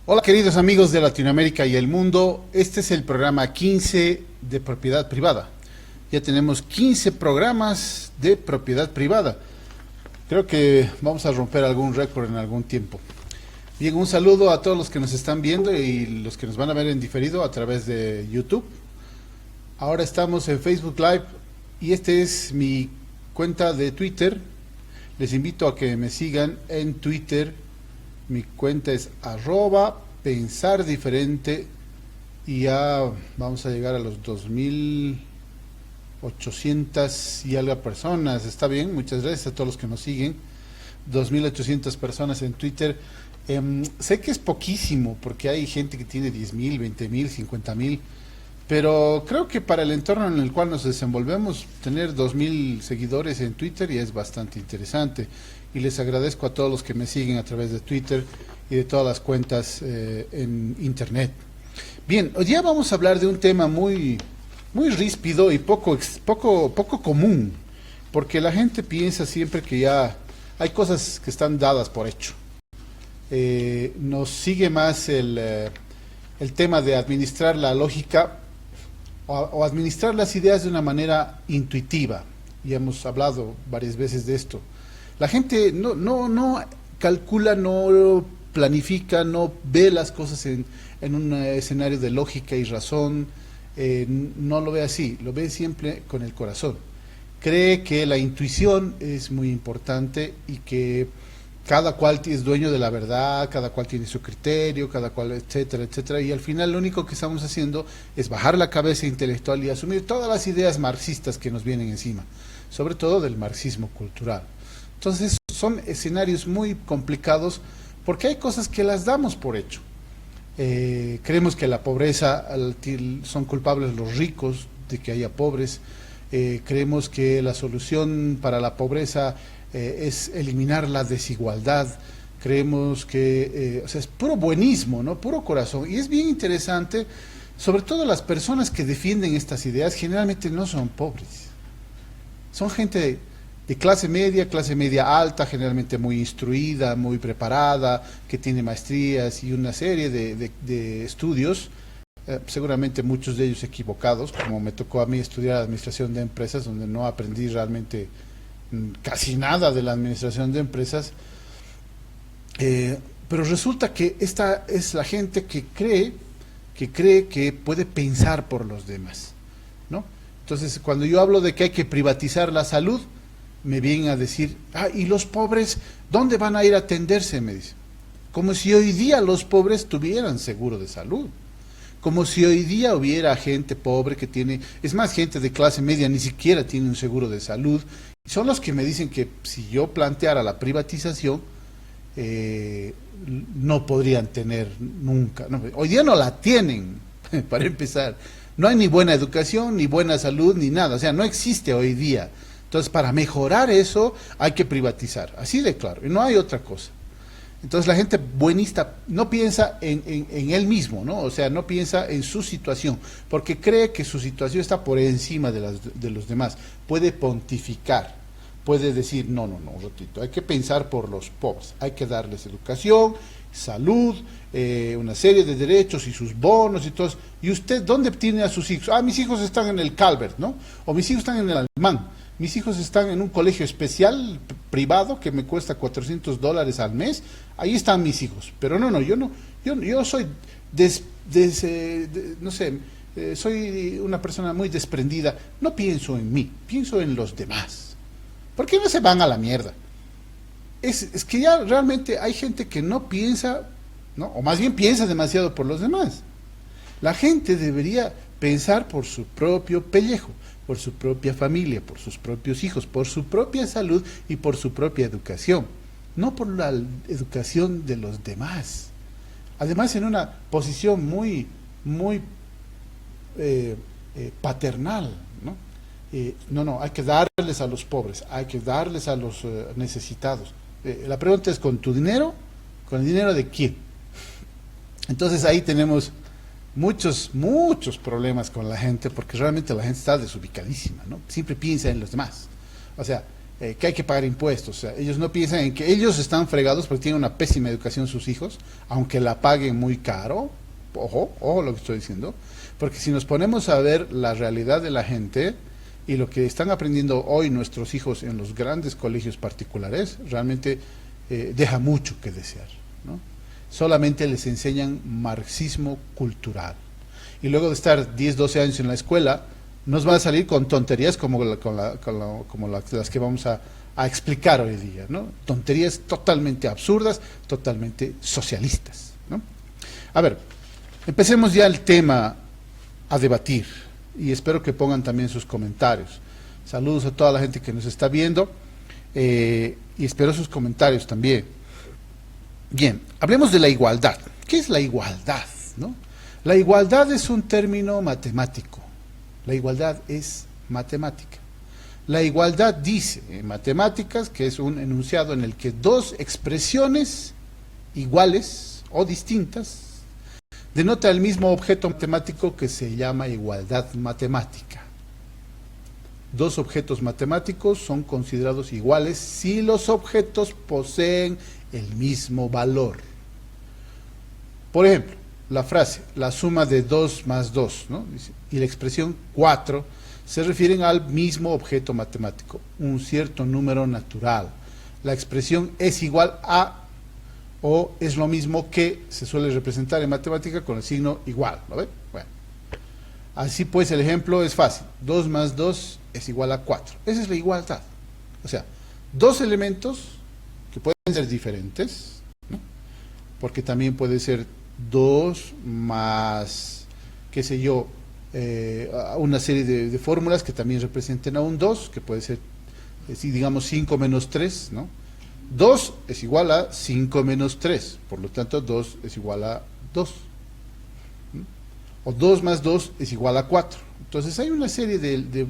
Hola queridos amigos de Latinoamérica y el mundo, este es el programa 15 de propiedad privada. Ya tenemos 15 programas de propiedad privada. Creo que vamos a romper algún récord en algún tiempo. Bien, un saludo a todos los que nos están viendo y los que nos van a ver en diferido a través de YouTube. Ahora estamos en Facebook Live y este es mi cuenta de Twitter. Les invito a que me sigan en Twitter. Mi cuenta es @pensardiferente y ya vamos a llegar a los 2800 y algo personas. Está bien, muchas gracias a todos los que nos siguen. 2800 personas en Twitter. Sé que es poquísimo porque hay gente que tiene 10.000, 20.000, 50.000, pero creo que para el entorno en el cual nos desenvolvemos, tener 2.000 seguidores en Twitter ya es bastante interesante. Y les agradezco a todos los que me siguen a través de Twitter y de todas las cuentas en Internet. Bien, hoy día vamos a hablar de un tema muy ríspido y poco común, porque la gente piensa siempre que ya hay cosas que están dadas por hecho. Nos sigue más el tema de administrar la lógica o administrar las ideas de una manera intuitiva. Y hemos hablado varias veces de esto. La gente no calcula, no planifica, no ve las cosas en un escenario de lógica y razón, no lo ve así, lo ve siempre con el corazón. Cree que la intuición es muy importante y que cada cual es dueño de la verdad, cada cual tiene su criterio, cada cual, etcétera, etcétera, y al final lo único que estamos haciendo es bajar la cabeza intelectual y asumir todas las ideas marxistas que nos vienen encima, sobre todo del marxismo cultural. Entonces son escenarios muy complicados porque hay cosas que las damos por hecho. Creemos que la pobreza son culpables los ricos de que haya pobres. Creemos que la solución para la pobreza es eliminar la desigualdad. Creemos que o sea, es puro buenismo, ¿no? Puro corazón. Y es bien interesante, sobre todo las personas que defienden estas ideas generalmente no son pobres. Son gente de clase media alta, generalmente muy instruida, muy preparada, que tiene maestrías y una serie de estudios, seguramente muchos de ellos equivocados, como me tocó a mí estudiar administración de empresas, donde no aprendí realmente casi nada de la administración de empresas, pero resulta que esta es la gente que cree que puede pensar por los demás, ¿no? Entonces, cuando yo hablo de que hay que privatizar la salud, me vienen a decir, ¿y los pobres dónde van a ir a atenderse? Me dicen. Como si hoy día los pobres tuvieran seguro de salud. Como si hoy día hubiera gente pobre que tiene, es más, gente de clase media ni siquiera tiene un seguro de salud. Son los que me dicen que si yo planteara la privatización, no podrían tener nunca. No, hoy día no la tienen, para empezar. No hay ni buena educación, ni buena salud, ni nada. O sea, no existe hoy día. Entonces, para mejorar eso, hay que privatizar. Así de claro. Y no hay otra cosa. Entonces, la gente buenista no piensa en él mismo, ¿no? O sea, no piensa en su situación, porque cree que su situación está por encima de los demás. Puede pontificar, puede decir, no, ratito, hay que pensar por los pobres. Hay que darles educación, salud, una serie de derechos y sus bonos y todo. ¿Y usted dónde tiene a sus hijos? Mis hijos están en el Calvert, ¿no? O mis hijos están en el Alemán. Mis hijos están en un colegio especial privado que me cuesta $400 al mes. Ahí están mis hijos. Pero yo soy no sé, soy una persona muy desprendida. No pienso en mí, pienso en los demás. ¿Por qué no se van a la mierda? Es que ya realmente hay gente que no piensa, ¿no? O más bien piensa demasiado por los demás. La gente debería pensar por su propio pellejo, por su propia familia, por sus propios hijos, por su propia salud y por su propia educación, no por la educación de los demás. Además, en una posición muy paternal, ¿no? Hay que darles a los pobres, hay que darles a los necesitados. La pregunta es, ¿con tu dinero? ¿Con el dinero de quién? Entonces ahí tenemos muchos problemas con la gente, porque realmente la gente está desubicadísima, ¿no? Siempre piensa en los demás. O sea, que hay que pagar impuestos. O sea, ellos no piensan en que ellos están fregados porque tienen una pésima educación sus hijos, aunque la paguen muy caro. Ojo lo que estoy diciendo, porque si nos ponemos a ver la realidad de la gente y lo que están aprendiendo hoy nuestros hijos en los grandes colegios particulares, realmente deja mucho que desear, ¿no? Solamente les enseñan marxismo cultural. Y luego de estar 10, 12 años en la escuela, nos van a salir con tonterías como las que vamos a explicar hoy día, ¿no? Tonterías totalmente absurdas, totalmente socialistas, ¿no? A ver, empecemos ya el tema a debatir y espero que pongan también sus comentarios. Saludos a toda la gente que nos está viendo y espero sus comentarios también. Bien, hablemos de la igualdad. ¿Qué es la igualdad, no? La igualdad es un término matemático. La igualdad es matemática. La igualdad dice en matemáticas que es un enunciado en el que dos expresiones iguales o distintas denota el mismo objeto matemático que se llama igualdad matemática. Dos objetos matemáticos son considerados iguales si los objetos poseen el mismo valor. Por ejemplo, la frase, la suma de 2 más 2, ¿no? Y la expresión 4 se refieren al mismo objeto matemático, un cierto número natural. La expresión es igual a o es lo mismo que se suele representar en matemática con el signo igual, ¿lo ven? Bueno, así pues el ejemplo es fácil, 2 más 2 es igual a 4, esa es la igualdad. O sea, dos elementos que pueden ser diferentes, ¿no? Porque también puede ser 2 más, qué sé yo, una serie de fórmulas que también representen a un 2, que puede ser, digamos, 5 menos 3, ¿no? 2 es igual a 5 menos 3, por lo tanto 2 es igual a 2. O 2 más 2 es igual a 4. Entonces hay una serie de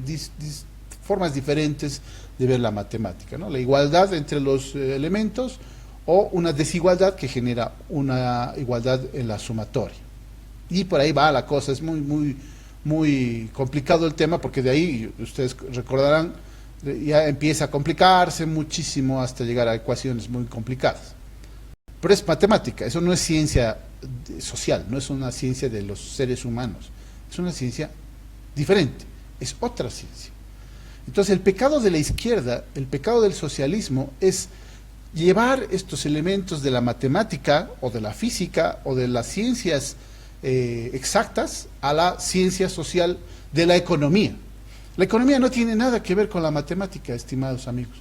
formas diferentes de ver la matemática, ¿no? La igualdad entre los elementos o una desigualdad que genera una igualdad en la sumatoria. Y por ahí va la cosa, es muy complicado el tema porque de ahí, ustedes recordarán, ya empieza a complicarse muchísimo hasta llegar a ecuaciones muy complicadas. Pero es matemática, eso no es ciencia social, no es una ciencia de los seres humanos, es una ciencia diferente, es otra ciencia. Entonces el pecado de la izquierda, el pecado del socialismo es llevar estos elementos de la matemática o de la física o de las ciencias exactas a la ciencia social de la economía. La economía no tiene nada que ver con la matemática, estimados amigos,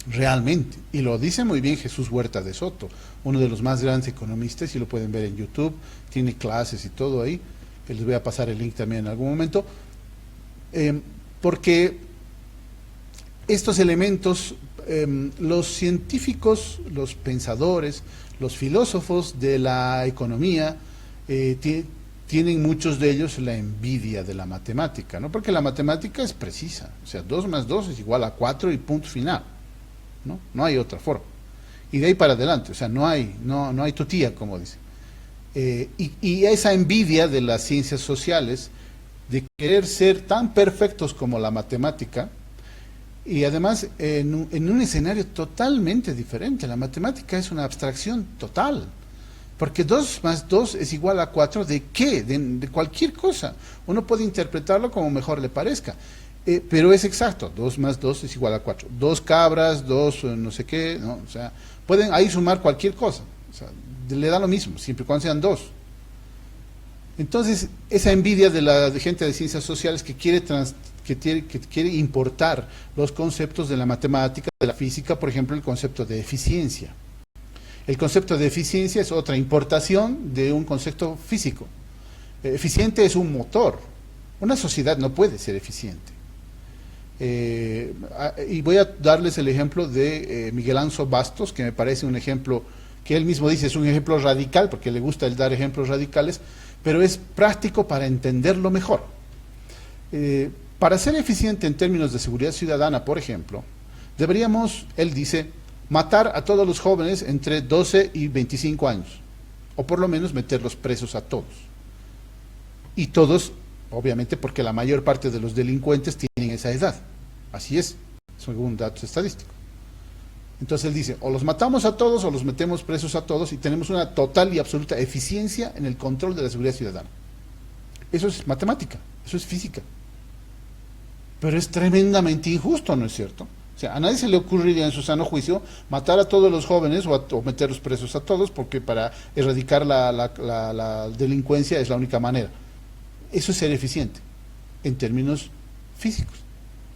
realmente, y lo dice muy bien Jesús Huerta de Soto, uno de los más grandes economistas, y lo pueden ver en YouTube, tiene clases y todo ahí, que les voy a pasar el link también en algún momento, porque estos elementos, los científicos, los pensadores, los filósofos de la economía, tienen muchos de ellos la envidia de la matemática, ¿no? Porque la matemática es precisa, o sea, 2 más 2 es igual a 4 y punto final, ¿no? No hay otra forma. Y de ahí para adelante, o sea, no hay tutía, como dice. Y esa envidia de las ciencias sociales, de querer ser tan perfectos como la matemática, y además en un escenario totalmente diferente. La matemática es una abstracción total. Porque 2 más 2 es igual a 4, ¿de qué? De cualquier cosa. Uno puede interpretarlo como mejor le parezca, pero es exacto, 2 más 2 es igual a 4. 2 cabras, 2 no sé qué, ¿no? O sea, pueden ahí sumar cualquier cosa, o sea, le da lo mismo, siempre y cuando sean 2. Entonces, esa envidia de la gente de ciencias sociales que quiere importar los conceptos de la matemática, de la física, por ejemplo, el concepto de eficiencia. El concepto de eficiencia es otra importación de un concepto físico. Eficiente es un motor. Una sociedad no puede ser eficiente. Y voy a darles el ejemplo de Miguel Anso Bastos, que me parece un ejemplo que él mismo dice es un ejemplo radical, porque le gusta el dar ejemplos radicales, pero es práctico para entenderlo mejor. Para ser eficiente en términos de seguridad ciudadana, por ejemplo, deberíamos, él dice, matar a todos los jóvenes entre 12 y 25 años, o por lo menos meterlos presos a todos. Y todos, obviamente, porque la mayor parte de los delincuentes tienen esa edad. Así es. según datos estadísticos. Entonces él dice, o los matamos a todos o los metemos presos a todos y tenemos una total y absoluta eficiencia en el control de la seguridad ciudadana. Eso es matemática, eso es física. Pero es tremendamente injusto, ¿no es cierto? O sea, a nadie se le ocurriría en su sano juicio matar a todos los jóvenes o meterlos presos a todos, porque para erradicar la delincuencia es la única manera. Eso es ser eficiente, en términos físicos.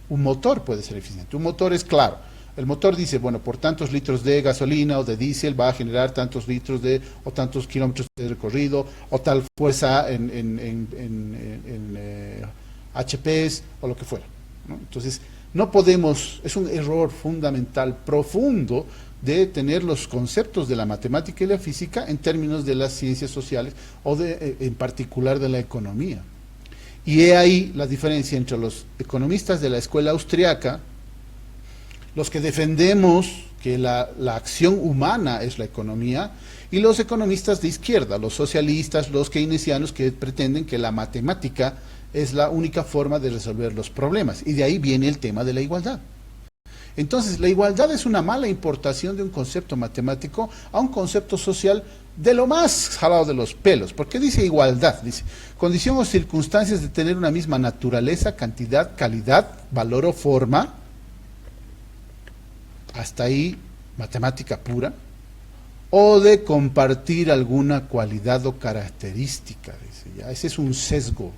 Un motor puede ser eficiente. Un motor es claro. El motor dice, bueno, por tantos litros de gasolina o de diésel va a generar tantos litros o tantos kilómetros de recorrido, o tal fuerza en HPs o lo que fuera, ¿no? Entonces, no podemos, es un error fundamental, profundo, de tener los conceptos de la matemática y la física en términos de las ciencias sociales o en particular de la economía. Y he ahí la diferencia entre los economistas de la escuela austriaca, los que defendemos que la acción humana es la economía, y los economistas de izquierda, los socialistas, los keynesianos, que pretenden que la matemática es la única forma de resolver los problemas. Y de ahí viene el tema de la igualdad. Entonces, la igualdad es una mala importación de un concepto matemático a un concepto social de lo más jalado de los pelos. ¿Por qué dice igualdad? Dice, condición o circunstancias de tener una misma naturaleza, cantidad, calidad, valor o forma. Hasta ahí, matemática pura. O de compartir alguna cualidad o característica. Dice, ya, ese es un sesgo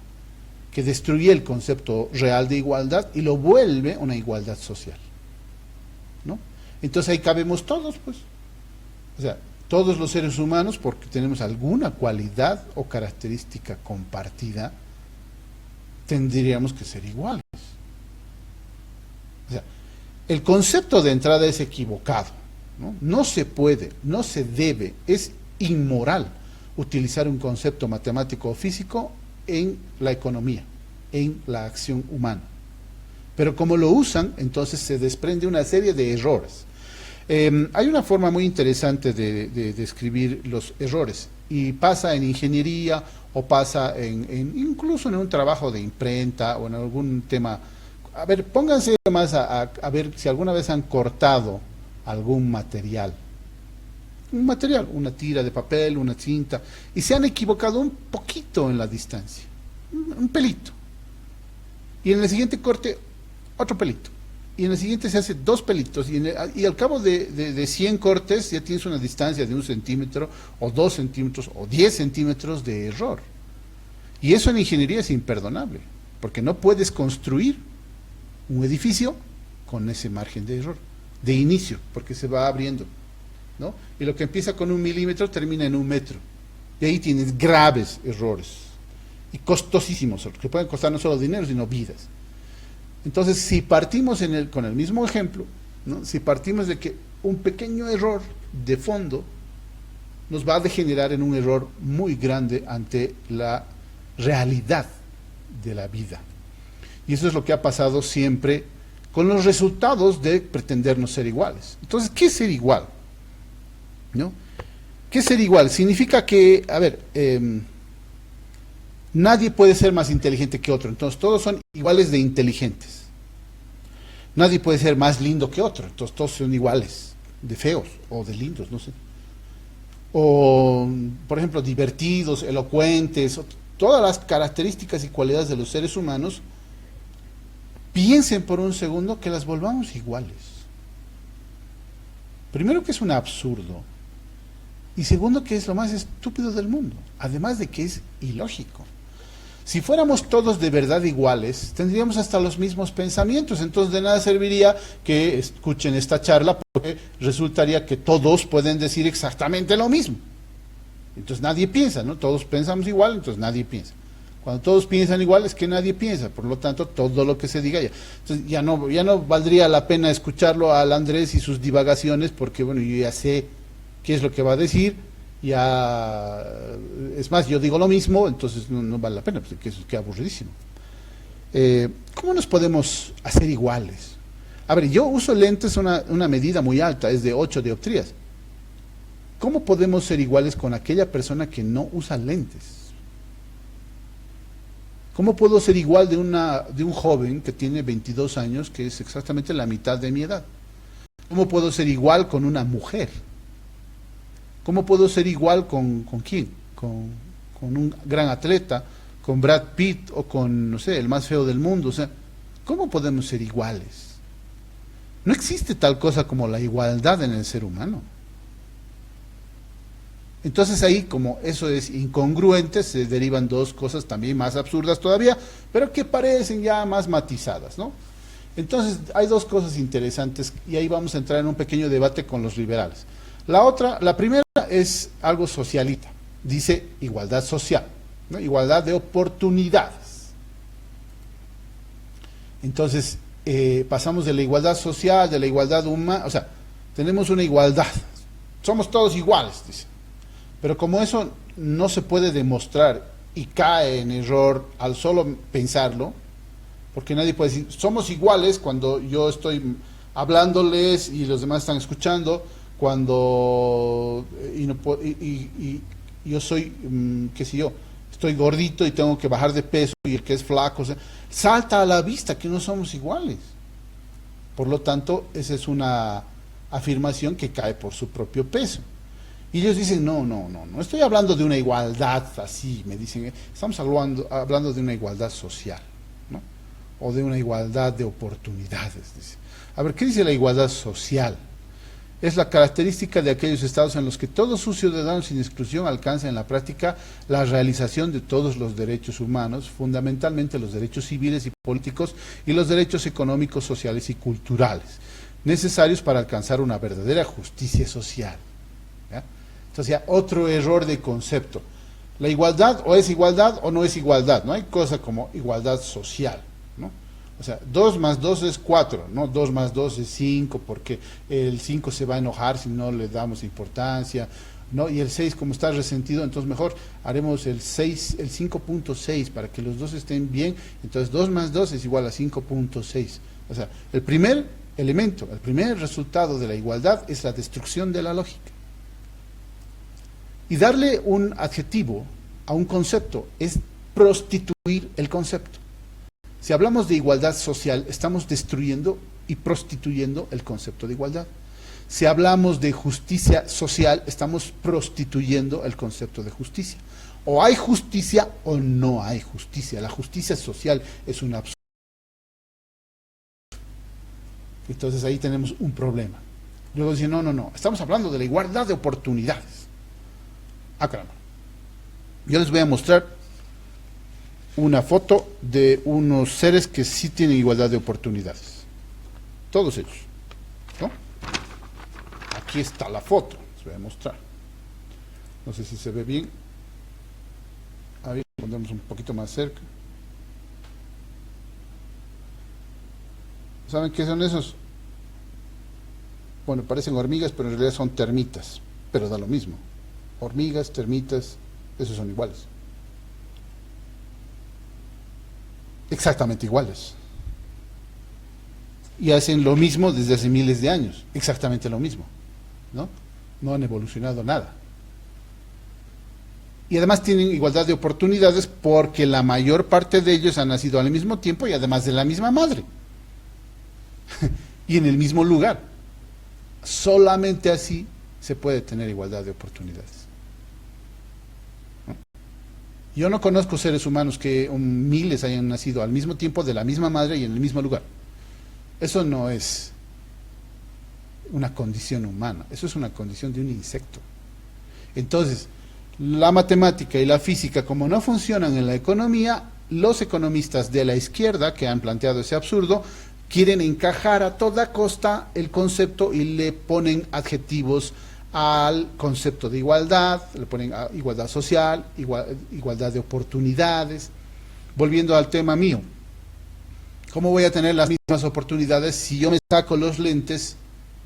que destruye el concepto real de igualdad y lo vuelve una igualdad social, ¿no? Entonces ahí cabemos todos, pues. O sea, todos los seres humanos, porque tenemos alguna cualidad o característica compartida, tendríamos que ser iguales. O sea, el concepto de entrada es equivocado, ¿no? No se puede, no se debe, es inmoral utilizar un concepto matemático o físico en la economía, en la acción humana. Pero como lo usan, entonces se desprende una serie de errores. Hay una forma muy interesante de describir los errores, y pasa en ingeniería o pasa incluso en un trabajo de imprenta o en algún tema. A ver, pónganse más a ver si alguna vez han cortado algún material. Un material, una tira de papel, una cinta, y se han equivocado un poquito en la distancia, un pelito. Y en el siguiente corte, otro pelito. Y en el siguiente se hace 2 pelitos, y al cabo de 100 cortes ya tienes una distancia de 1 centímetro, o 2 centímetros, o 10 centímetros de error. Y eso en ingeniería es imperdonable, porque no puedes construir un edificio con ese margen de error, de inicio, porque se va abriendo, ¿no? Y lo que empieza con 1 milímetro termina en 1 metro. Y ahí tienes graves errores, y costosísimos, que pueden costar no solo dinero, sino vidas. Entonces, si partimos con el mismo ejemplo, ¿no? Si partimos de que un pequeño error de fondo nos va a degenerar en un error muy grande ante la realidad de la vida. Y eso es lo que ha pasado siempre con los resultados de pretendernos ser iguales. Entonces, ¿qué es ser igual? ¿No? ¿Qué es ser igual? Significa que, a ver, nadie puede ser más inteligente que otro, entonces todos son iguales de inteligentes. Nadie puede ser más lindo que otro, entonces todos son iguales de feos o de lindos, no sé. O, por ejemplo, divertidos, elocuentes, todas las características y cualidades de los seres humanos, piensen por un segundo que las volvamos iguales. Primero, que es un absurdo, y segundo, que es lo más estúpido del mundo, además de que es ilógico. Si fuéramos todos de verdad iguales, tendríamos hasta los mismos pensamientos, entonces de nada serviría que escuchen esta charla, porque resultaría que todos pueden decir exactamente lo mismo. Entonces nadie piensa, ¿no? Todos pensamos igual, entonces nadie piensa. Cuando todos piensan igual es que nadie piensa, por lo tanto todo lo que se diga ya. Entonces ya no valdría la pena escucharlo al Andrés y sus divagaciones, porque bueno, yo ya sé qué es lo que va a decir, ya es más, yo digo lo mismo, entonces no vale la pena, porque eso queda aburridísimo. ¿Cómo nos podemos hacer iguales? A ver, yo uso lentes, una medida muy alta, es de 8 dioptrías. ¿Cómo podemos ser iguales con aquella persona que no usa lentes? ¿Cómo puedo ser igual de un joven que tiene 22 años, que es exactamente la mitad de mi edad? ¿Cómo puedo ser igual con una mujer? ¿Cómo puedo ser igual con quién? Con un gran atleta, con Brad Pitt o con, no sé, el más feo del mundo. O sea, ¿cómo podemos ser iguales? No existe tal cosa como la igualdad en el ser humano. Entonces ahí, como eso es incongruente, se derivan dos cosas también más absurdas todavía, pero que parecen ya más matizadas, ¿no? Entonces hay dos cosas interesantes y ahí vamos a entrar en un pequeño debate con los liberales. La primera es algo socialita, dice igualdad social, ¿no? Igualdad de oportunidades. Entonces pasamos de la igualdad social, de la igualdad humana, o sea, tenemos una igualdad, somos todos iguales, dice. Pero como eso no se puede demostrar y cae en error al solo pensarlo, porque nadie puede decir, somos iguales cuando yo estoy hablándoles y los demás están escuchando, cuando yo soy, qué sé yo, estoy gordito y tengo que bajar de peso y el que es flaco, o sea, salta a la vista que no somos iguales. Por lo tanto, esa es una afirmación que cae por su propio peso. Y ellos dicen, no estoy hablando de una igualdad así, me dicen, estamos hablando de una igualdad social, ¿no? O de una igualdad de oportunidades, dice. A ver, ¿qué dice la igualdad social? Es la característica de aquellos estados en los que todos sus ciudadanos sin exclusión alcanzan en la práctica la realización de todos los derechos humanos, fundamentalmente los derechos civiles y políticos y los derechos económicos, sociales y culturales, necesarios para alcanzar una verdadera justicia social. ¿Ya? Entonces ya otro error de concepto. La igualdad o es igualdad o no es igualdad. No hay cosa como igualdad social, ¿no? O sea, 2 más 2 es 4, ¿no? 2 más 2 es 5, porque el 5 se va a enojar si no le damos importancia, ¿no? Y el 6, como está resentido, entonces mejor haremos el 6, el 5.6 para que los dos estén bien. Entonces 2 más 2 es igual a 5.6. O sea, el primer elemento, el primer resultado de la igualdad es la destrucción de la lógica. Y darle un adjetivo a un concepto es prostituir el concepto. Si hablamos de igualdad social, estamos destruyendo y prostituyendo el concepto de igualdad. Si hablamos de justicia social, estamos prostituyendo el concepto de justicia. O hay justicia o no hay justicia. La justicia social es un absurdo. Entonces ahí tenemos un problema. Luego dicen, no, estamos hablando de la igualdad de oportunidades. Ah, caramba. Yo les voy a mostrar una foto de unos seres que sí tienen igualdad de oportunidades. Todos ellos, ¿no? Aquí está la foto, les voy a mostrar. No sé si se ve bien. A ver, pondremos un poquito más cerca. ¿Saben qué son esos? Bueno, parecen hormigas, pero en realidad son termitas, pero da lo mismo. Hormigas, termitas, esos son iguales. Exactamente iguales. Y hacen lo mismo desde hace miles de años, exactamente lo mismo, ¿no? No han evolucionado nada. Y además tienen igualdad de oportunidades porque la mayor parte de ellos han nacido al mismo tiempo y además de la misma madre. Y en el mismo lugar. Solamente así se puede tener igualdad de oportunidades. Yo no conozco seres humanos que miles hayan nacido al mismo tiempo de la misma madre y en el mismo lugar. Eso no es una condición humana, eso es una condición de un insecto. Entonces, la matemática y la física, como no funcionan en la economía, los economistas de la izquierda, que han planteado ese absurdo, quieren encajar a toda costa el concepto y le ponen adjetivos al concepto de igualdad, le ponen igualdad social, igualdad de oportunidades. Volviendo al tema mío, ¿cómo voy a tener las mismas oportunidades si yo me saco los lentes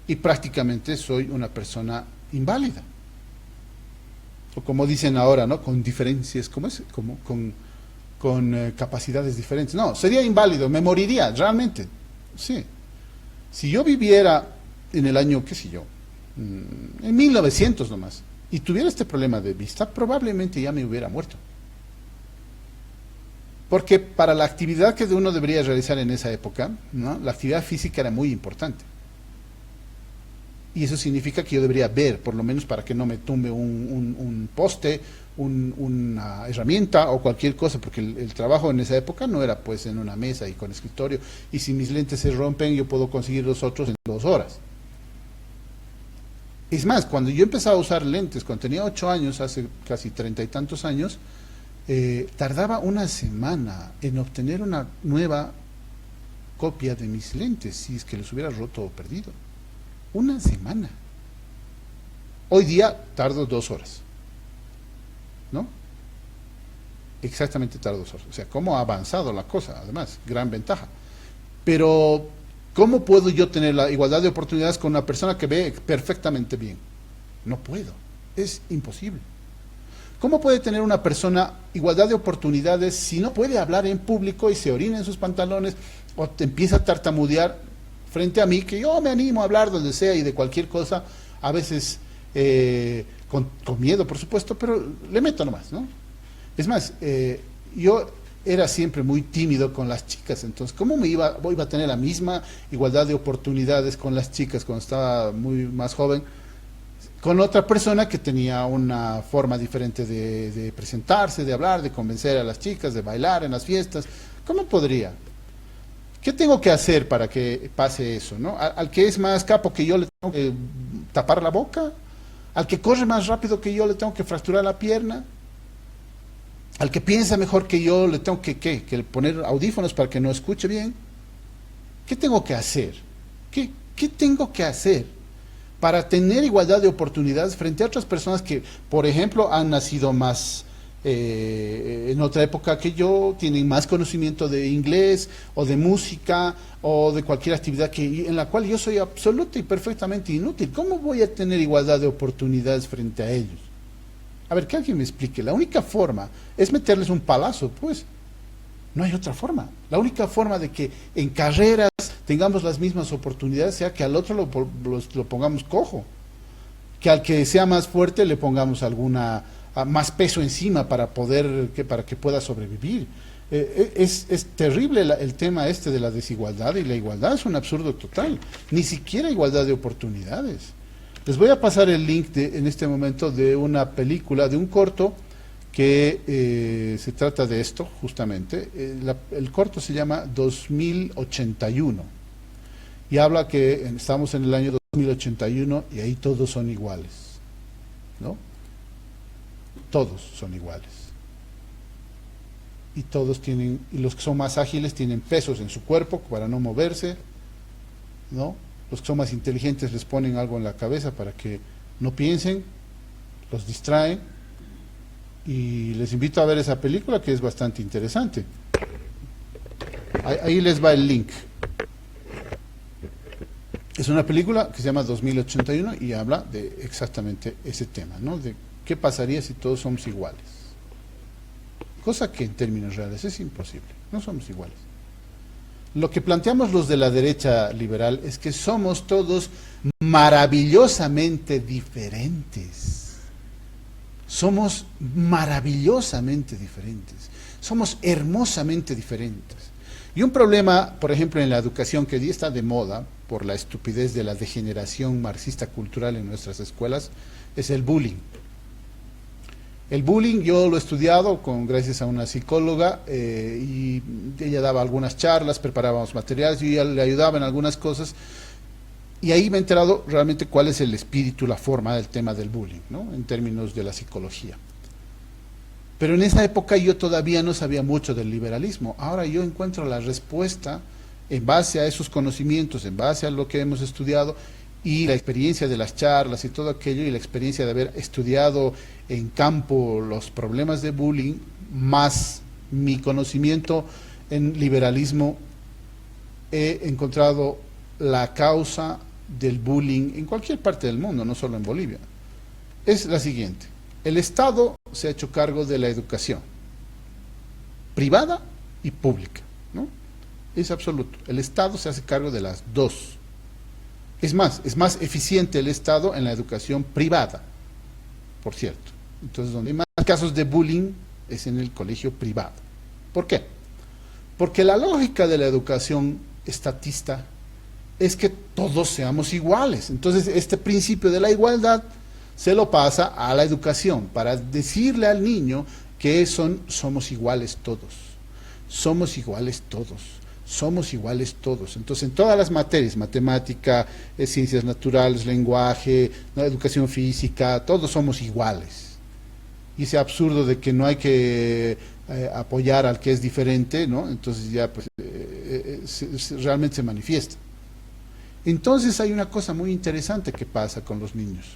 y prácticamente soy una persona inválida? O como dicen ahora, ¿no? Con diferencias, ¿cómo es? Con capacidades diferentes. No, sería inválido, me moriría, realmente. Sí. Si yo viviera en el año, qué sé yo, en 1900 nomás, y tuviera este problema de vista, probablemente ya me hubiera muerto. Porque para la actividad que uno debería realizar en esa época, ¿no? La actividad física era muy importante. Y eso significa que yo debería ver, por lo menos para que no me tumbe un poste, una herramienta o cualquier cosa, porque el trabajo en esa época no era pues en una mesa y con escritorio, y si mis lentes se rompen yo puedo conseguir los otros en 2 horas. Es más, cuando yo empezaba a usar lentes, cuando tenía 8 años, hace casi 30 y tantos años, tardaba una semana en obtener una nueva copia de mis lentes, si es que los hubiera roto o perdido. Una semana. Hoy día tardo 2 horas, ¿no? Exactamente tardo 2 horas. O sea, cómo ha avanzado la cosa, además, gran ventaja. Pero, ¿cómo puedo yo tener la igualdad de oportunidades con una persona que ve perfectamente bien? No puedo, es imposible. ¿Cómo puede tener una persona igualdad de oportunidades si no puede hablar en público y se orina en sus pantalones o te empieza a tartamudear frente a mí, que yo me animo a hablar donde sea y de cualquier cosa, a veces con miedo, por supuesto, pero le meto nomás, ¿no? Es más, yo era siempre muy tímido con las chicas, entonces, ¿cómo iba a tener la misma igualdad de oportunidades con las chicas cuando estaba muy más joven? Con otra persona que tenía una forma diferente de presentarse, de hablar, de convencer a las chicas, de bailar en las fiestas. ¿Cómo podría? ¿Qué tengo que hacer para que pase eso, ¿no? Al que es más capo que yo le tengo que tapar la boca, al que corre más rápido que yo le tengo que fracturar la pierna, al que piensa mejor que yo le tengo que poner audífonos para que no escuche bien. ¿Qué tengo que hacer? ¿Qué tengo que hacer para tener igualdad de oportunidades frente a otras personas que, por ejemplo, han nacido más en otra época que yo, tienen más conocimiento de inglés o de música o de cualquier actividad en la cual yo soy absoluta y perfectamente inútil? ¿Cómo voy a tener igualdad de oportunidades frente a ellos? A ver, que alguien me explique. La única forma es meterles un palazo, pues. No hay otra forma. La única forma de que en carreras tengamos las mismas oportunidades sea que al otro lo pongamos cojo, que al que sea más fuerte le pongamos más peso encima para que pueda sobrevivir. Es terrible el tema este de la desigualdad, y la igualdad es un absurdo total. Ni siquiera igualdad de oportunidades. Les voy a pasar el link en este momento de una película, de un corto que se trata de esto, justamente. El corto se llama 2081 y habla que estamos en el año 2081 y ahí todos son iguales, ¿no? Todos son iguales. Y y los que son más ágiles tienen pesos en su cuerpo para no moverse, ¿no? Los que son más inteligentes les ponen algo en la cabeza para que no piensen, los distraen, y les invito a ver esa película que es bastante interesante. Ahí les va el link. Es una película que se llama 2081 y habla de exactamente ese tema, ¿no? De qué pasaría si todos somos iguales. Cosa que en términos reales es imposible, no somos iguales. Lo que planteamos los de la derecha liberal es que somos todos maravillosamente diferentes. Somos maravillosamente diferentes. Somos hermosamente diferentes. Y un problema, por ejemplo, en la educación que hoy está de moda por la estupidez de la degeneración marxista cultural en nuestras escuelas, es el bullying. El bullying yo lo he estudiado gracias a una psicóloga y ella daba algunas charlas, preparábamos materiales y ella le ayudaba en algunas cosas. Y ahí me he enterado realmente cuál es el espíritu, la forma del tema del bullying, ¿no? En términos de la psicología. Pero en esa época yo todavía no sabía mucho del liberalismo. Ahora yo encuentro la respuesta en base a esos conocimientos, en base a lo que hemos estudiado y la experiencia de las charlas y todo aquello, y la experiencia de haber estudiado en campo los problemas de bullying, más mi conocimiento en liberalismo, he encontrado la causa del bullying en cualquier parte del mundo, no solo en Bolivia. Es la siguiente: el Estado se ha hecho cargo de la educación privada y pública, ¿no? Es absoluto. El Estado se hace cargo de las dos. Es más eficiente el Estado en la educación privada, por cierto. Entonces, donde hay más casos de bullying es en el colegio privado. ¿Por qué? Porque la lógica de la educación estatista es que todos seamos iguales. Entonces, este principio de la igualdad se lo pasa a la educación para decirle al niño que somos iguales todos. Somos iguales todos. Somos iguales todos. Entonces, en todas las materias, matemática, ciencias naturales, lenguaje, ¿no?, educación física, todos somos iguales. Y ese absurdo de que no hay que apoyar al que es diferente, ¿no? Entonces ya pues realmente se manifiesta. Entonces hay una cosa muy interesante que pasa con los niños.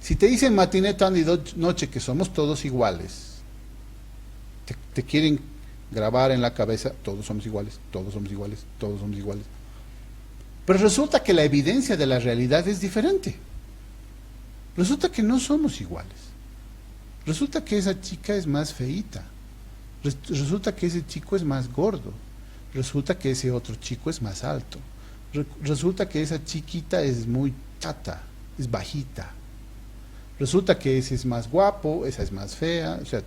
Si te dicen matiné, tarde y noche que somos todos iguales, te quieren grabar en la cabeza, todos somos iguales, todos somos iguales, todos somos iguales. Pero resulta que la evidencia de la realidad es diferente. Resulta que no somos iguales. Resulta que esa chica es más feíta. Resulta que ese chico es más gordo. Resulta que ese otro chico es más alto. Resulta que esa chiquita es muy chata, es bajita. Resulta que ese es más guapo, esa es más fea. O sea,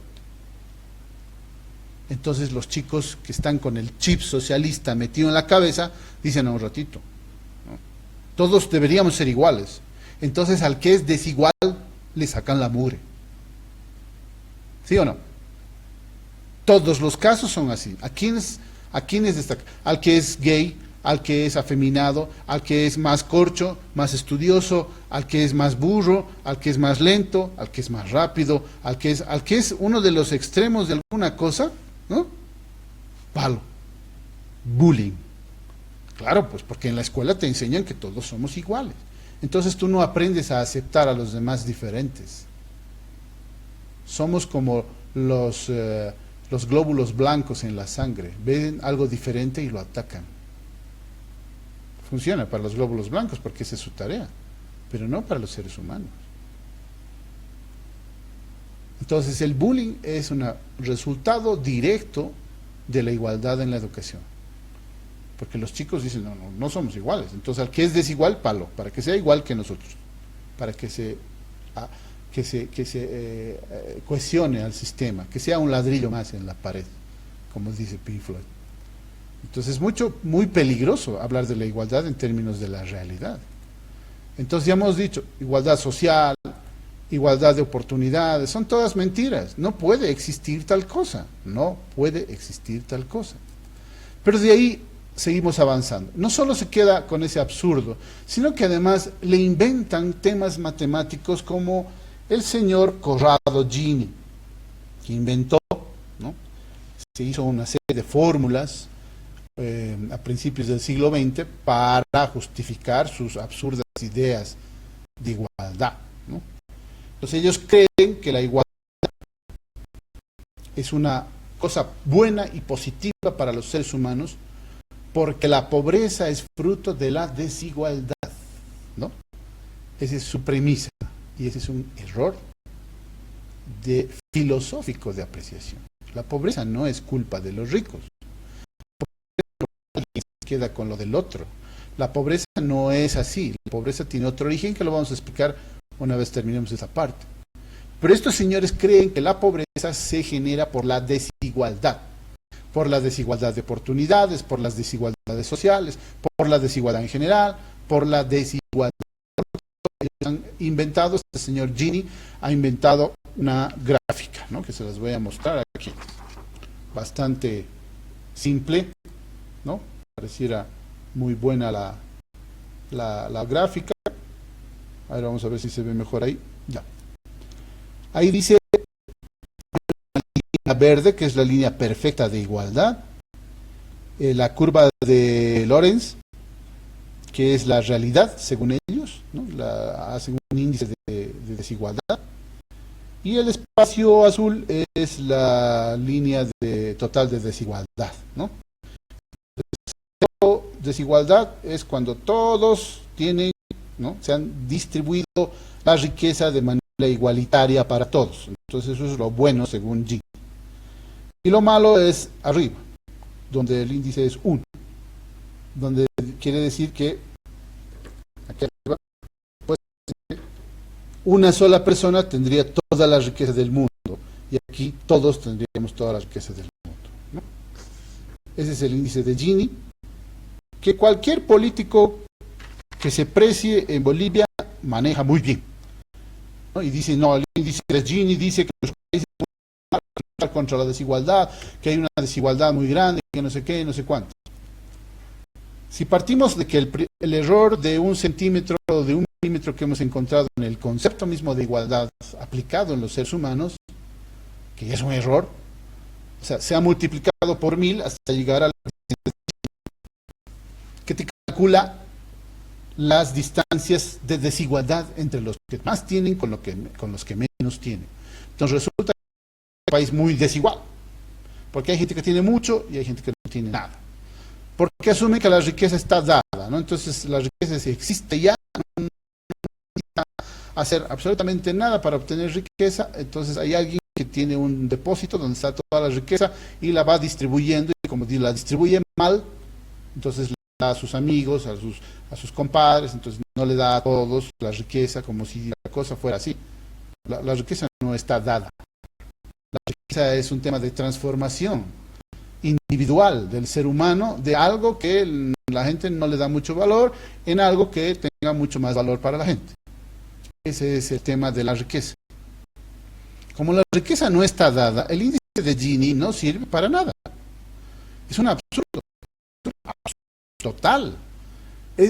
entonces los chicos que están con el chip socialista metido en la cabeza dicen: un ratito, ¿no?, todos deberíamos ser iguales. Entonces al que es desigual le sacan la mugre. ¿Sí o no? Todos los casos son así. ¿A quiénes destacan? Al que es gay, al que es afeminado, al que es más corcho, más estudioso, al que es más burro, al que es más lento, al que es más rápido, al que es uno de los extremos de alguna cosa, ¿no? Palo. Bullying. Claro, pues porque en la escuela te enseñan que todos somos iguales. Entonces tú no aprendes a aceptar a los demás diferentes. Somos como los glóbulos blancos en la sangre. Ven algo diferente y lo atacan. Funciona para los glóbulos blancos porque esa es su tarea, pero no para los seres humanos. Entonces el bullying es un resultado directo de la igualdad en la educación. Porque los chicos dicen: no somos iguales. Entonces al que es desigual, palo, para que sea igual que nosotros, para que se cohesione al sistema, que sea un ladrillo más en la pared, como dice Pink Floyd. Entonces es muy peligroso hablar de la igualdad en términos de la realidad. Entonces ya hemos dicho, igualdad social, igualdad de oportunidades, son todas mentiras. No puede existir tal cosa, no puede existir tal cosa. Pero de ahí seguimos avanzando. No solo se queda con ese absurdo, sino que además le inventan temas matemáticos como el señor Corrado Gini, que inventó, ¿no?, se hizo una serie de fórmulas a principios del siglo XX para justificar sus absurdas ideas de igualdad, ¿no? Entonces ellos creen que la igualdad es una cosa buena y positiva para los seres humanos porque la pobreza es fruto de la desigualdad, ¿no? Esa es su premisa y ese es un error filosófico de apreciación. La pobreza no es culpa de los ricos. Alguien se queda con lo del otro. La pobreza no es así. La pobreza tiene otro origen que lo vamos a explicar una vez terminemos esa parte. Pero estos señores creen que la pobreza se genera por la desigualdad de oportunidades, por las desigualdades sociales, por la desigualdad en general, por la desigualdad. Han inventado, este señor Gini ha inventado una gráfica, ¿no?, que se las voy a mostrar aquí. Bastante simple, ¿no? Pareciera muy buena la gráfica. A ver, vamos a ver si se ve mejor ahí. Ya. Ahí dice la línea verde, que es la línea perfecta de igualdad. La curva de Lorenz, que es la realidad, según ellos, ¿no? Hacen un índice de desigualdad. Y el espacio azul es la línea total de desigualdad, ¿no? Desigualdad es cuando todos tienen, ¿no?, se han distribuido la riqueza de manera igualitaria para todos. Entonces eso es lo bueno según Gini. Y lo malo es arriba, donde el índice es 1, donde quiere decir que aquí arriba, pues, una sola persona tendría toda la riqueza del mundo y aquí todos tendríamos toda la riqueza del mundo, ¿no? ese es el índice de Gini, que cualquier político que se precie en Bolivia maneja muy bien, ¿no? Y dice, no, el índice de Gini dice que los países pueden luchar contra la desigualdad, que hay una desigualdad muy grande, que no sé qué, no sé cuánto. Si partimos de que el error de 1 centímetro o de 1 milímetro que hemos encontrado en el concepto mismo de igualdad aplicado en los seres humanos, que es un error, o sea, se ha multiplicado por 1000 hasta llegar a la que te calcula las distancias de desigualdad entre los que más tienen con los que menos tienen. Entonces resulta que es un país muy desigual, porque hay gente que tiene mucho y hay gente que no tiene nada. Porque asume que la riqueza está dada, ¿no? Entonces la riqueza si existe ya, no necesita hacer absolutamente nada para obtener riqueza. Entonces hay alguien que tiene un depósito donde está toda la riqueza y la va distribuyendo, y como la distribuye mal, entonces le da a sus amigos, a sus compadres, entonces no le da a todos la riqueza, como si la cosa fuera así. La riqueza no está dada. La riqueza es un tema de transformación individual del ser humano, de algo que la gente no le da mucho valor, en algo que tenga mucho más valor para la gente. Ese es el tema de la riqueza. Como la riqueza no está dada, el índice de Gini no sirve para nada. Es un absurdo total.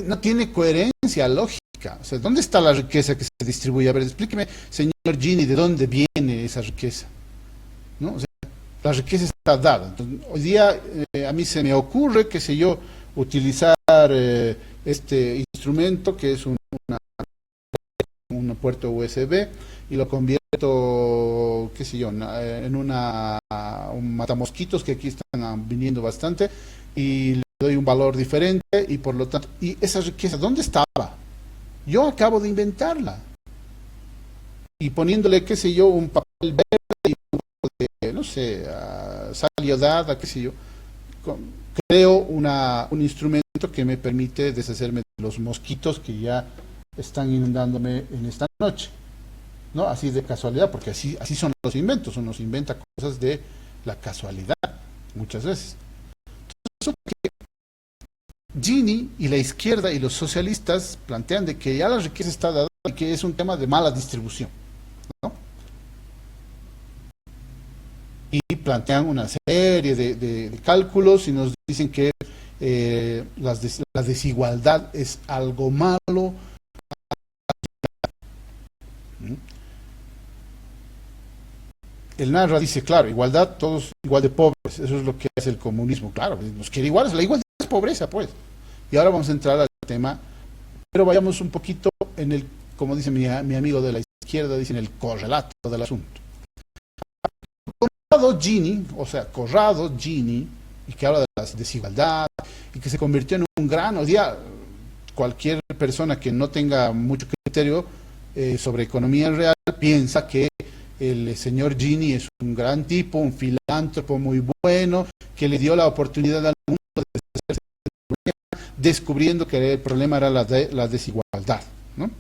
No tiene coherencia lógica. O sea, ¿dónde está la riqueza que se distribuye? A ver, explíqueme, señor Gini, ¿de dónde viene esa riqueza? ¿No? O sea, la riqueza está dada. Entonces, hoy día a mí se me ocurre, qué sé yo, utilizar este instrumento que es un puerto USB y lo convierto, qué sé yo, en un matamosquitos que aquí están viniendo bastante y le doy un valor diferente y por lo tanto, ¿y esa riqueza dónde estaba? Yo acabo de inventarla y poniéndole, qué sé yo, un papel verde y un poco de, no sé, sal iodada, qué sé yo, creo un instrumento que me permite deshacerme de los mosquitos que ya están inundándome en esta noche, ¿no? Así de casualidad, porque así son los inventos, uno se inventa cosas de la casualidad, muchas veces. Entonces, Gini y la izquierda y los socialistas plantean de que ya la riqueza está dada y que es un tema de mala distribución, ¿no? Y plantean una serie de cálculos y nos dicen que la desigualdad es algo malo. El Narra dice, claro, igualdad, todos igual de pobres, eso es lo que hace el comunismo, claro, nos quiere iguales, la igualdad es pobreza, pues. Y ahora vamos a entrar al tema, pero vayamos un poquito en el, como dice mi amigo de la izquierda, dice en el correlato del asunto. Conrado Gini, o sea, Conrado Gini, y que habla de la desigualdad, y que se convirtió en un gran, hoy día, cualquier persona que no tenga mucho criterio sobre economía real, piensa que el señor Gini es un gran tipo, un filántropo muy bueno, que le dio la oportunidad al mundo de deshacerse del problema, descubriendo que el problema era la desigualdad, ¿no?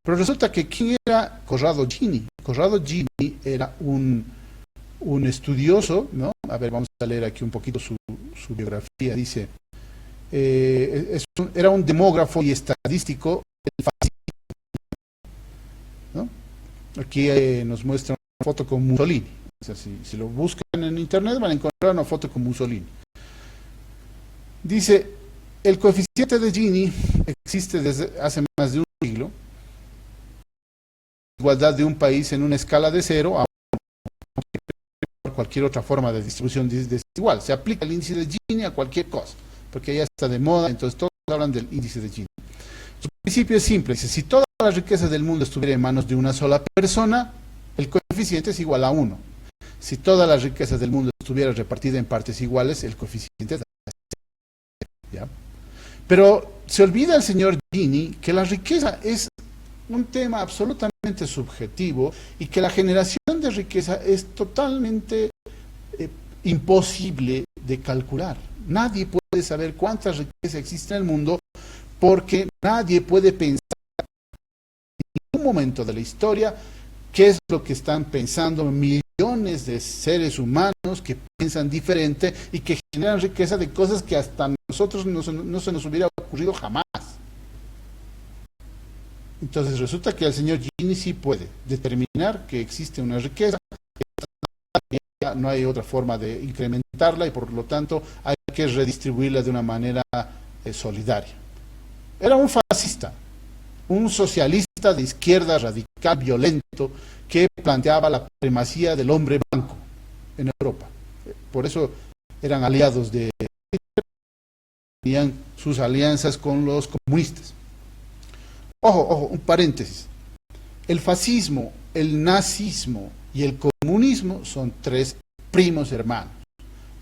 Pero resulta que ¿quién era Conrado Gini? Conrado Gini era un estudioso, ¿no? A ver, vamos a leer aquí un poquito su biografía. Dice, era un demógrafo y estadístico del fascismo, ¿no? Aquí nos muestra una foto con Mussolini. O sea, si lo buscan en internet van a encontrar una foto con Mussolini. Dice, el coeficiente de Gini existe desde hace más de un siglo. Igualdad de un país en una escala de 0 a cualquier otra forma de distribución desigual. Se aplica el índice de Gini a cualquier cosa, porque ya está de moda, entonces todos hablan del índice de Gini. Su principio es simple, dice, si toda la riqueza del mundo estuviera en manos de una sola persona, el coeficiente es igual a 1. Si toda la riqueza del mundo estuviera repartida en partes iguales, el coeficiente es 0. ¿Ya? Pero se olvida el señor Gini que la riqueza es un tema absolutamente subjetivo y que la generación de riqueza es totalmente imposible de calcular. Nadie puede saber cuánta riqueza existe en el mundo porque nadie puede pensar en ningún momento de la historia qué es lo que están pensando millones de seres humanos humanos que piensan diferente y que generan riqueza de cosas que hasta nosotros no se nos hubiera ocurrido jamás. Entonces resulta que el señor Gini sí puede determinar que existe una riqueza, no hay otra forma de incrementarla y por lo tanto hay que redistribuirla de una manera solidaria. Era un fascista, un socialista de izquierda radical, violento, que planteaba la primacía del hombre blanco en Europa. Por eso eran aliados de Hitler, tenían sus alianzas con los comunistas. Ojo, un paréntesis. El fascismo, el nazismo y el comunismo son tres primos hermanos.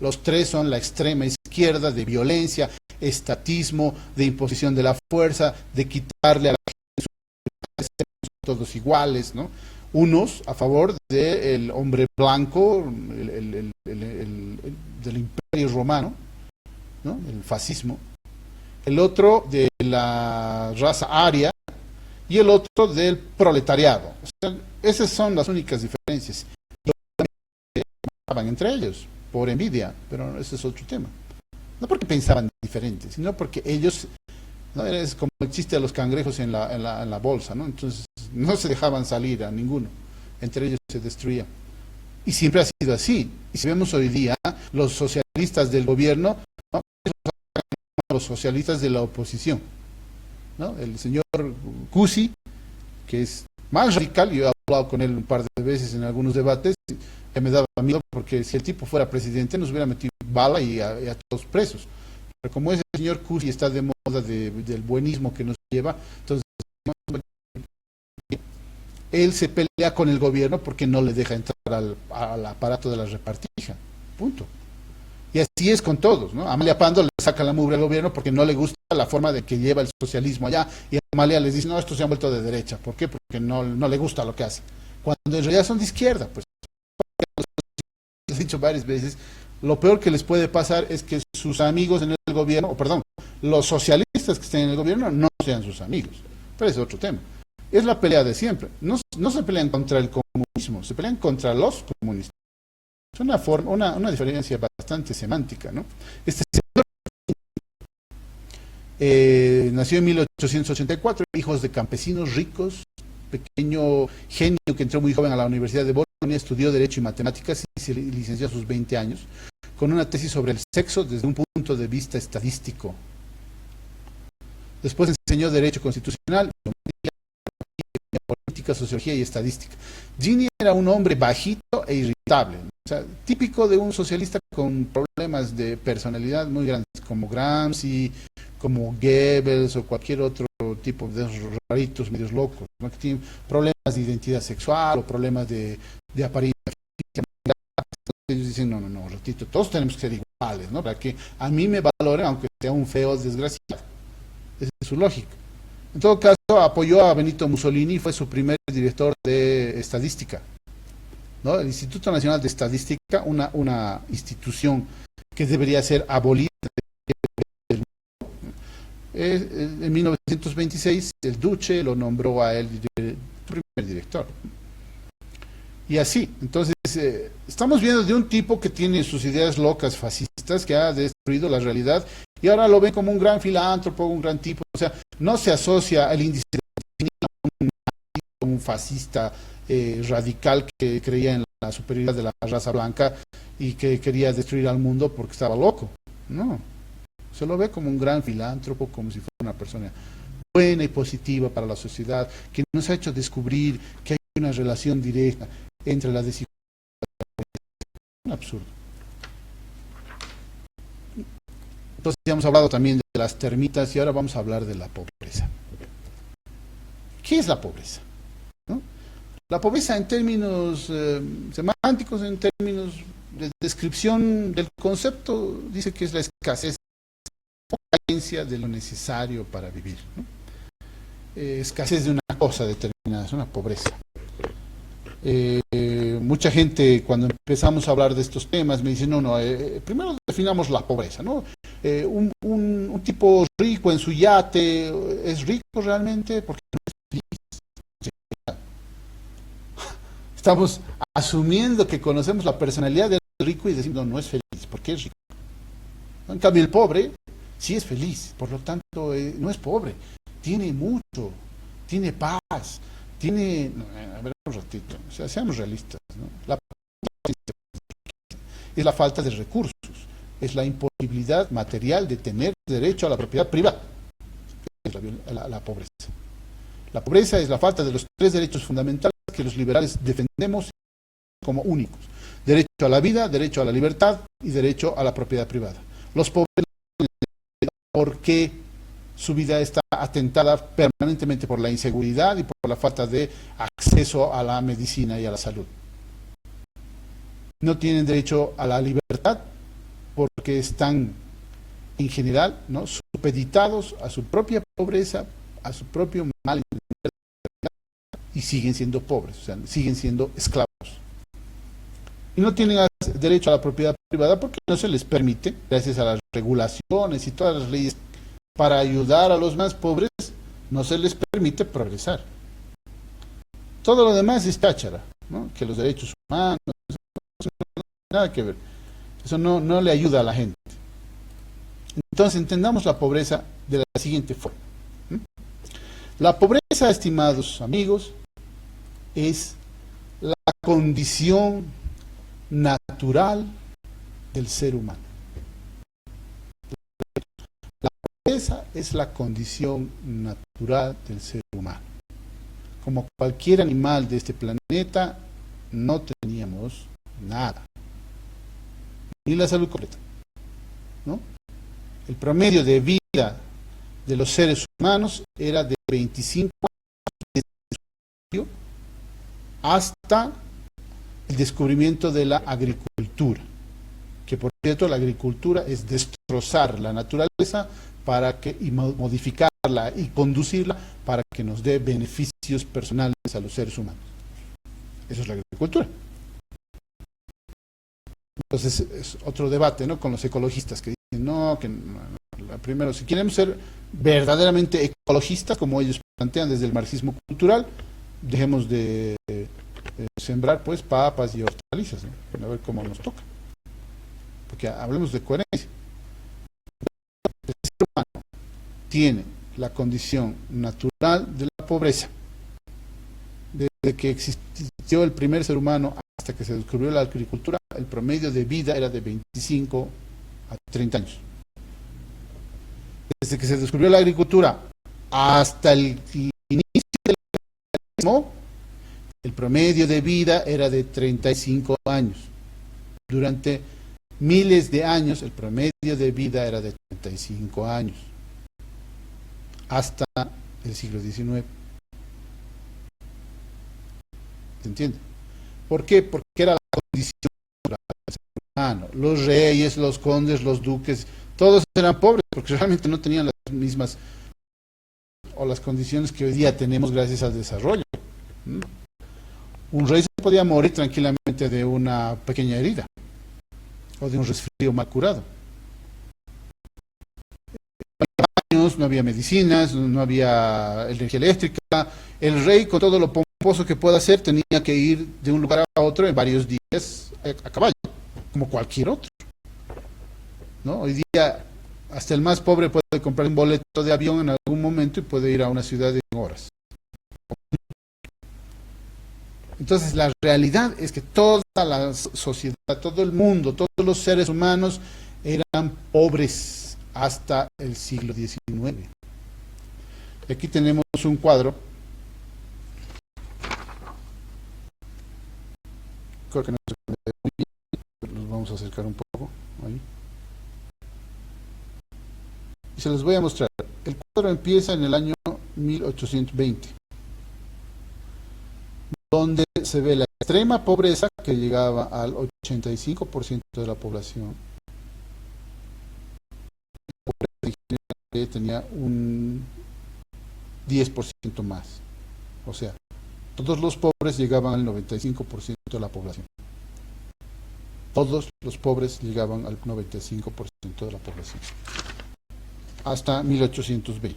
Los tres son la extrema izquierda de violencia, estatismo, de imposición de la fuerza, de quitarle a la gente todos iguales, ¿no? Unos a favor del hombre blanco, del imperio romano, ¿no? El fascismo. El otro de la raza aria y el otro del proletariado. O sea, esas son las únicas diferencias. Estaban entre ellos por envidia, pero ese es otro tema. No porque pensaban diferente, sino porque ellos, ¿no? Es como existe a los cangrejos en la bolsa, ¿no? Entonces no se dejaban salir a ninguno, entre ellos se destruía. Y siempre ha sido así. Y si vemos hoy día, los socialistas del gobierno, ¿no? Los socialistas de la oposición, ¿no? El señor Cusi, que es más radical, yo he hablado con él un par de veces en algunos debates, que me daba miedo porque si el tipo fuera presidente nos hubiera metido bala y a todos presos. Pero como ese señor Cusi está de moda del buenismo que nos lleva, entonces él se pelea con el gobierno porque no le deja entrar al aparato de la repartija. Punto. Y así es con todos, ¿no? Amalia Pando le saca la mugre al gobierno porque no le gusta la forma de que lleva el socialismo allá, y Amalia les dice, no, estos se han vuelto de derecha. ¿Por qué? Porque no le gusta lo que hace. Cuando en realidad son de izquierda, pues. He dicho varias veces, lo peor que les puede pasar es que sus amigos en el gobierno, o perdón, los socialistas que estén en el gobierno no sean sus amigos. Pero es otro tema. Es la pelea de siempre. No se pelean contra el comunismo, se pelean contra los comunistas. Es una diferencia bastante semántica, ¿no? Este nació en 1884, hijos de campesinos ricos, pequeño genio que entró muy joven a la Universidad de Bolonia, estudió Derecho y Matemáticas y se licenció a sus 20 años, con una tesis sobre el sexo desde un punto de vista estadístico. Después enseñó Derecho Constitucional, Política, Sociología y Estadística. Gini era un hombre bajito e irritable, o sea, típico de un socialista con problemas de personalidad muy grandes, como Gramsci, como Goebbels o cualquier otro tipo de raritos medios locos, ¿no? Que tienen problemas de identidad sexual o problemas de apariencia física. Ellos dicen, no, ratito, todos tenemos que ser iguales, ¿no? Para que a mí me valoren aunque sea un feo desgraciado. Esa es su lógica. En todo caso, apoyó a Benito Mussolini y fue su primer director de estadística, ¿no? El Instituto Nacional de Estadística, una institución que debería ser abolida. En 1926 el Duce lo nombró a él primer director. Y así, entonces estamos viendo de un tipo que tiene sus ideas locas fascistas, que ha destruido la realidad y ahora lo ven como un gran filántropo, un gran tipo. O sea, no se asocia al índice de un fascista radical que creía en la superioridad de la raza blanca y que quería destruir al mundo porque estaba loco. No, se lo ve como un gran filántropo, como si fuera una persona buena y positiva para la sociedad, que nos ha hecho descubrir que hay una relación directa entre la desigualdad. Un absurdo. Entonces ya hemos hablado también de las termitas y ahora vamos a hablar de la pobreza. ¿Qué es la pobreza? ¿No? La pobreza en términos semánticos, en términos de descripción del concepto, dice que es la escasez o carencia de lo necesario para vivir, ¿no? Escasez de una cosa determinada, es una pobreza. Mucha gente cuando empezamos a hablar de estos temas me dice, primero definamos la pobreza, ¿no? Un tipo rico en su yate, ¿es rico realmente? Porque no es feliz. Estamos asumiendo que conocemos la personalidad del rico y decimos, no, no es feliz, porque es rico. En cambio, el pobre sí es feliz, por lo tanto, no es pobre, tiene mucho, tiene paz, tiene... A ver, un ratito, o sea, seamos realistas, ¿no? La es la falta de recursos, es la imposibilidad material de tener derecho a la propiedad privada, es la pobreza. La pobreza es la falta de los tres derechos fundamentales que los liberales defendemos como únicos: derecho a la vida, derecho a la libertad y derecho a la propiedad privada. Los pobres, porque su vida está atentada permanentemente por la inseguridad y por la falta de acceso a la medicina y a la salud. No tienen derecho a la libertad porque están, en general, ¿no?, supeditados a su propia pobreza, a su propio mal, y siguen siendo pobres, o sea, siguen siendo esclavos. Y no tienen derecho a la propiedad privada porque no se les permite, gracias a las regulaciones y todas las leyes para ayudar a los más pobres, no se les permite progresar. Todo lo demás es cháchara, ¿no? Que los derechos humanos, nada que ver. Eso no le ayuda a la gente. Entonces, entendamos la pobreza de la siguiente forma. La pobreza, estimados amigos, es la condición natural del ser humano. La pobreza es la condición natural del ser humano. Como cualquier animal de este planeta, no teníamos nada, ni la salud completa, ¿no? El promedio de vida de los seres humanos era de 25 años hasta el descubrimiento de la agricultura, que por cierto la agricultura es destrozar la naturaleza y modificarla y conducirla para que nos dé beneficios personales a los seres humanos. Eso es la agricultura. Entonces es otro debate, ¿no?, con los ecologistas que dicen, no, primero, si queremos ser verdaderamente ecologistas, como ellos plantean desde el marxismo cultural, dejemos de sembrar pues papas y hortalizas, ¿no?, a ver cómo nos toca, porque hablemos de coherencia. El ser humano tiene la condición natural de la pobreza. Desde que existió el primer ser humano hasta que se descubrió la agricultura, el promedio de vida era de 25 a 30 años. Desde que se descubrió la agricultura hasta el inicio del capitalismo, el promedio de vida era de 35 años. Durante miles de años, el promedio de vida era de 35 años. Hasta el siglo XIX. ¿Se entiende? ¿Por qué? Porque era la condición natural del ser humano. Los reyes, los condes, los duques, todos eran pobres porque realmente no tenían las mismas o las condiciones que hoy día tenemos gracias al desarrollo. Un rey se podía morir tranquilamente de una pequeña herida o de un resfrío mal curado. No había medicinas, no había energía eléctrica. El rey, con todo lo pomposo que pueda hacer, tenía que ir de un lugar a otro en varios días a caballo, como cualquier otro, ¿no? Hoy día hasta el más pobre puede comprar un boleto de avión en algún momento y puede ir a una ciudad en horas. Entonces la realidad es que toda la sociedad, todo el mundo, todos los seres humanos eran pobres hasta el siglo XIX. Aquí tenemos un cuadro. Creo que no se ve muy bien. Nos vamos a acercar un poco. Ahí. Y se los voy a mostrar. El cuadro empieza en el año 1820, donde se ve la extrema pobreza que llegaba al 85% de la población. Que tenía un 10% más. O sea, todos los pobres llegaban al 95% de la población. Todos los pobres llegaban al 95% de la población. Hasta 1820.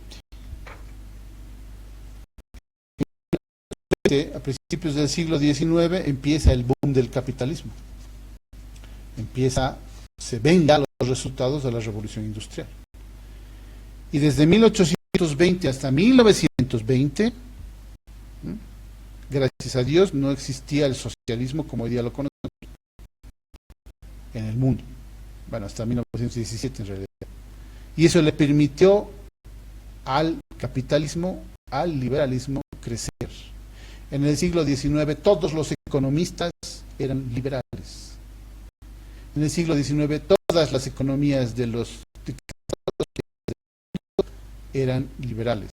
A principios del siglo XIX empieza el boom del capitalismo. se ven ya los resultados de la revolución industrial. Y desde 1820 hasta 1920, gracias a Dios, no existía el socialismo como hoy día lo conocemos en el mundo. Bueno, hasta 1917 en realidad. Y eso le permitió al capitalismo, al liberalismo, crecer. En el siglo XIX todos los economistas eran liberales. En el siglo XIX todas las economías de los eran liberales.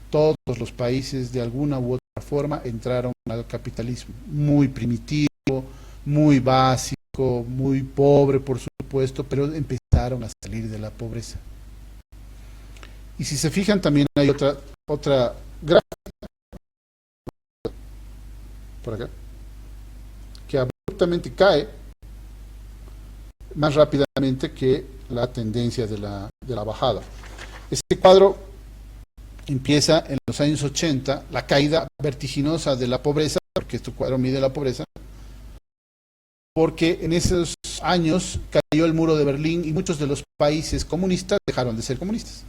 Todos los países de alguna u otra forma entraron al capitalismo. Muy primitivo, muy básico, muy pobre por supuesto, pero empezaron a salir de la pobreza. Y si se fijan también hay otra gráfica por acá, que abruptamente cae más rápidamente que la tendencia de la bajada. Este cuadro empieza en los años 80, la caída vertiginosa de la pobreza, porque este cuadro mide la pobreza, porque en esos años cayó el muro de Berlín y muchos de los países comunistas dejaron de ser comunistas.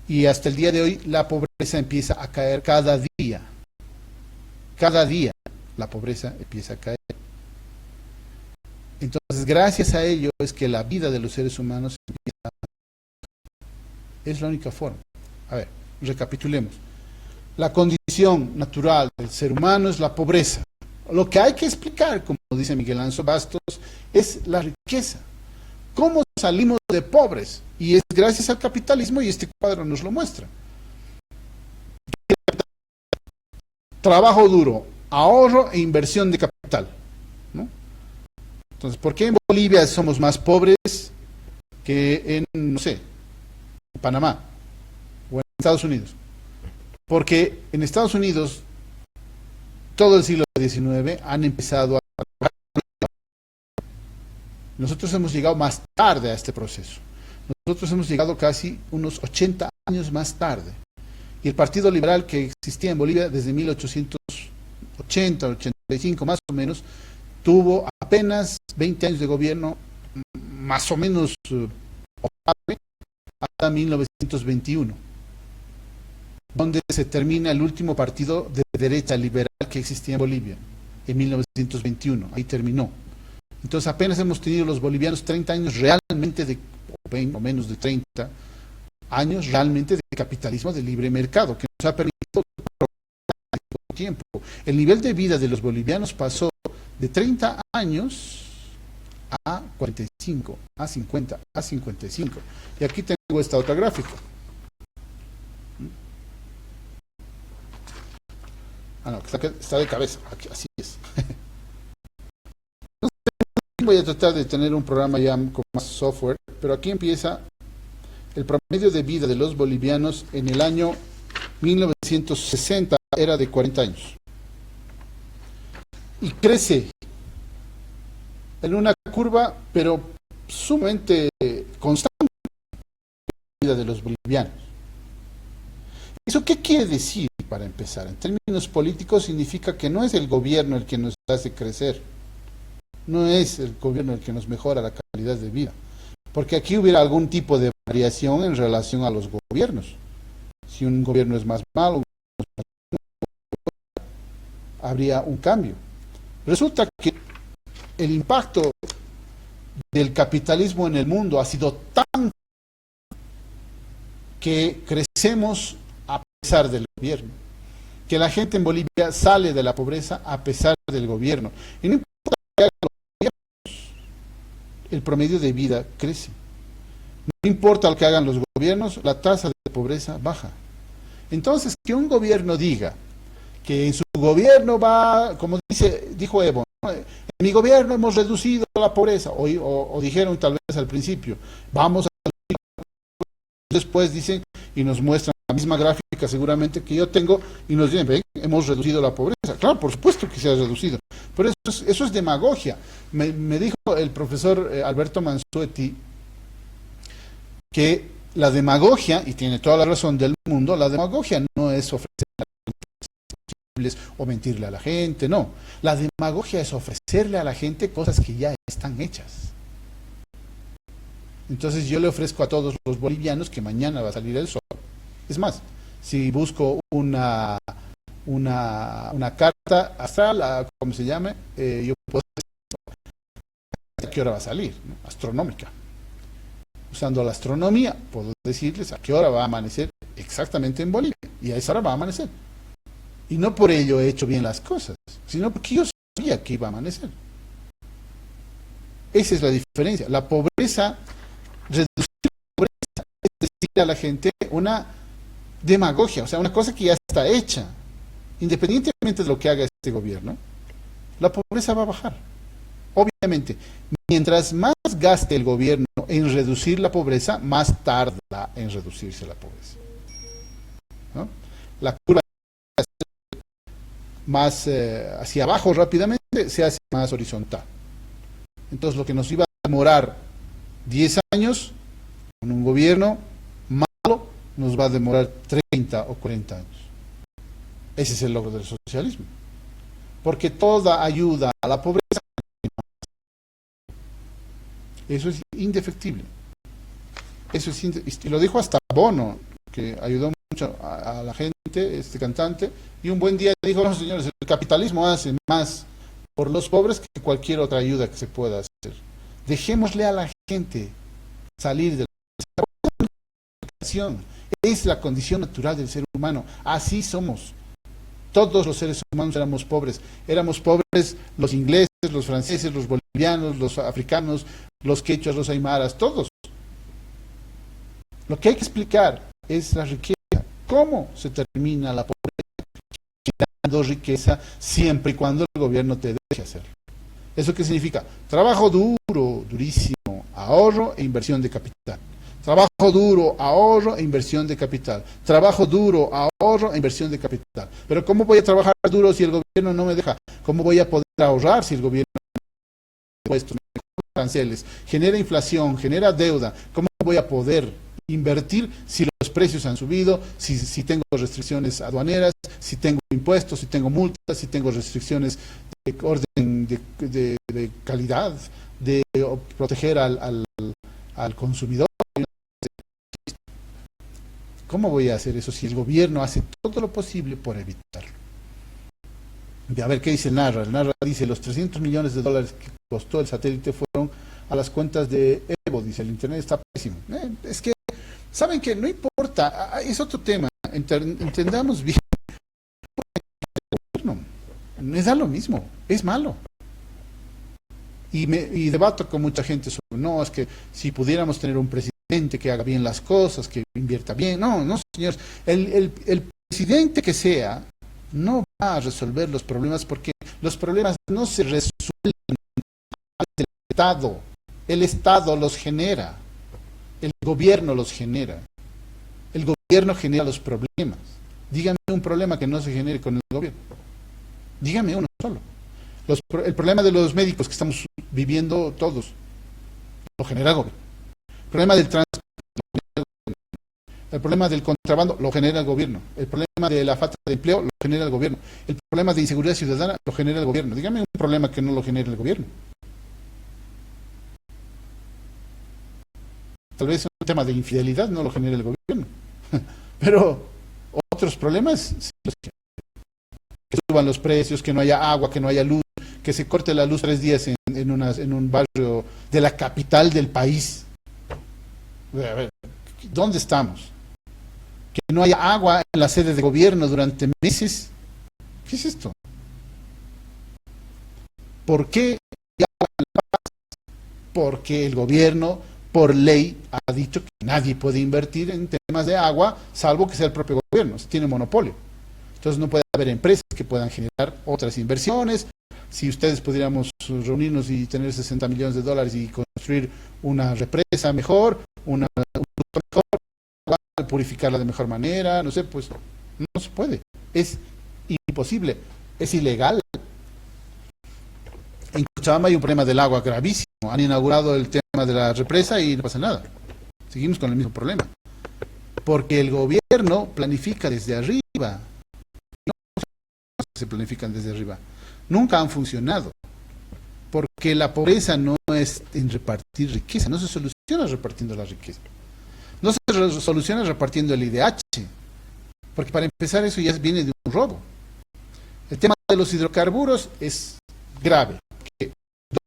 Y hasta el día de hoy la pobreza empieza a caer cada día. Cada día la pobreza empieza a caer. Entonces, gracias a ello es que la vida de los seres humanos empieza a... Es la única forma. A ver, recapitulemos. La condición natural del ser humano es la pobreza. Lo que hay que explicar, como dice Miguel Anzo Bastos, es la riqueza. ¿Cómo salimos de pobres? Y es gracias al capitalismo, y este cuadro nos lo muestra. Trabajo duro, ahorro e inversión de capital, ¿no? Entonces, ¿por qué en Bolivia somos más pobres que en, no sé, en Panamá o en Estados Unidos? Porque en Estados Unidos todo el siglo XIX han empezado a trabajar. Nosotros hemos llegado más tarde a este proceso. Nosotros hemos llegado casi unos 80 años más tarde. Y el Partido Liberal que existía en Bolivia desde 1880, 85 más o menos, tuvo apenas 20 años de gobierno, más o menos hasta 1921, donde se termina el último partido de derecha liberal que existía en Bolivia, en 1921, ahí terminó. Entonces apenas hemos tenido los bolivianos 30 años realmente o menos de 30 años realmente de capitalismo de libre mercado, que nos ha permitido tiempo. El nivel de vida de los bolivianos pasó de 30 años a 45, a 50, a 55. Y aquí tengo esta otra gráfica. Ah, no, está de cabeza, aquí, así es. Voy a tratar de tener un programa ya con más software, pero aquí empieza el promedio de vida de los bolivianos en el año 1960 era de 40 años. Y crece en una curva, pero sumamente constante, la vida de los bolivianos. ¿Eso qué quiere decir para empezar? En términos políticos significa que no es el gobierno el que nos hace crecer, no es el gobierno el que nos mejora la calidad de vida, porque aquí hubiera algún tipo de variación en relación a los gobiernos. Si un gobierno es más malo, habría un cambio. Resulta que el impacto del capitalismo en el mundo ha sido tan que crecemos a pesar del gobierno, que la gente en Bolivia sale de la pobreza a pesar del gobierno. Y no importa que hagan los gobiernos, el promedio de vida crece. No importa lo que hagan los gobiernos, la tasa de pobreza baja. Entonces, que un gobierno diga que en su gobierno va, como dijo Evo, ¿no? En mi gobierno hemos reducido la pobreza, o dijeron tal vez al principio, vamos a... Después dicen y nos muestran la misma gráfica seguramente que yo tengo y nos dicen, ven, hemos reducido la pobreza. Claro, por supuesto que se ha reducido, pero eso es demagogia. Me dijo el profesor Alberto Mansueti que la demagogia, y tiene toda la razón del mundo, la demagogia no es ofrecer o mentirle a la gente, no. La demagogia es ofrecerle a la gente cosas que ya están hechas. Entonces yo le ofrezco a todos los bolivianos que mañana va a salir el sol. Es más, si busco una carta astral, como se llame, yo puedo decir a qué hora va a salir, ¿no? Astronómica. Usando la astronomía, puedo decirles a qué hora va a amanecer exactamente en Bolivia. Y a esa hora va a amanecer. Y no por ello he hecho bien las cosas, sino porque yo sabía que iba a amanecer. Esa es la diferencia. La pobreza, reducir la pobreza, es decirle a la gente una demagogia, o sea, una cosa que ya está hecha. Independientemente de lo que haga este gobierno, la pobreza va a bajar. Obviamente, mientras más gaste el gobierno en reducir la pobreza, más tarda en reducirse la pobreza, ¿no? La curva más hacia abajo rápidamente se hace más horizontal. Entonces, lo que nos iba a demorar 10 años con un gobierno malo, nos va a demorar 30 o 40 años. Ese es el logro del socialismo. Porque toda ayuda a la pobreza, eso es indefectible. Y lo dijo hasta Bono, que ayudó mucho a la gente, este cantante, y un buen día dijo: no, señores, el capitalismo hace más por los pobres que cualquier otra ayuda que se pueda hacer. Dejémosle a la gente salir de la educación. Es la condición natural del ser humano. Así somos. Todos los seres humanos éramos pobres. Éramos pobres los ingleses, los franceses, los bolivianos, los africanos, los quechuas, los aymaras, todos. Lo que hay que explicar es la riqueza. ¿Cómo se termina la pobreza? Creando riqueza siempre y cuando el gobierno te deje hacerlo. ¿Eso qué significa? Trabajo duro, durísimo, ahorro e inversión de capital. Trabajo duro, ahorro e inversión de capital. Trabajo duro, ahorro e inversión de capital. Pero ¿cómo voy a trabajar duro si el gobierno no me deja? ¿Cómo voy a poder ahorrar si el gobierno no me deja impuestos, aranceles, genera inflación, genera deuda? ¿Cómo voy a poder invertir si los precios han subido, si tengo restricciones aduaneras, si tengo impuestos, si tengo multas, si tengo restricciones de orden de calidad, de proteger al consumidor? ¿Cómo voy a hacer eso si el gobierno hace todo lo posible por evitarlo? A ver, ¿qué dice el Narra? El Narra dice: los 300 millones de dólares que costó el satélite fueron a las cuentas de Evo. Dice: el internet está pésimo. Es que, ¿saben qué? No importa, es otro tema. Entendamos bien. No, me da lo mismo, es malo. Y debato con mucha gente sobre: no, es que si pudiéramos tener un presidente que haga bien las cosas, que invierta bien. No, no, señores. El presidente que sea no va a resolver los problemas, porque los problemas no se resuelven del Estado. El Estado los genera. El gobierno los genera. El gobierno genera los problemas. Dígame un problema que no se genere con el gobierno. Dígame uno solo. El problema de los médicos que estamos viviendo todos lo genera el gobierno. El problema del transporte, el problema del contrabando lo genera el gobierno. El problema de la falta de empleo lo genera el gobierno. El problema de inseguridad ciudadana lo genera el gobierno. Dígame un problema que no lo genere el gobierno. Tal vez un tema de infidelidad no lo genere el gobierno. Pero otros problemas, que suban los precios, que no haya agua, que no haya luz, que se corte la luz 3 días en un barrio de la capital del país. A ver, ¿dónde estamos? Que no haya agua en la sede de gobierno durante meses. ¿Qué es esto? ¿Por qué? Porque el gobierno, por ley, ha dicho que nadie puede invertir en temas de agua, salvo que sea el propio gobierno, se tiene monopolio. Entonces no puede haber empresas que puedan generar otras inversiones. Si ustedes pudiéramos reunirnos y tener 60 millones de dólares y construir una represa mejor, una mejor, purificarla de mejor manera, no sé, pues no se puede. Es imposible, es ilegal. En Cochabamba hay un problema del agua gravísimo. Han inaugurado el tema de la represa y no pasa nada. Seguimos con el mismo problema. Porque el gobierno planifica desde arriba. que se planifican desde arriba, nunca han funcionado, porque la pobreza no es en repartir riqueza, no se soluciona repartiendo la riqueza, no se soluciona repartiendo el IDH, porque para empezar eso ya viene de un robo. El tema de los hidrocarburos es grave, porque los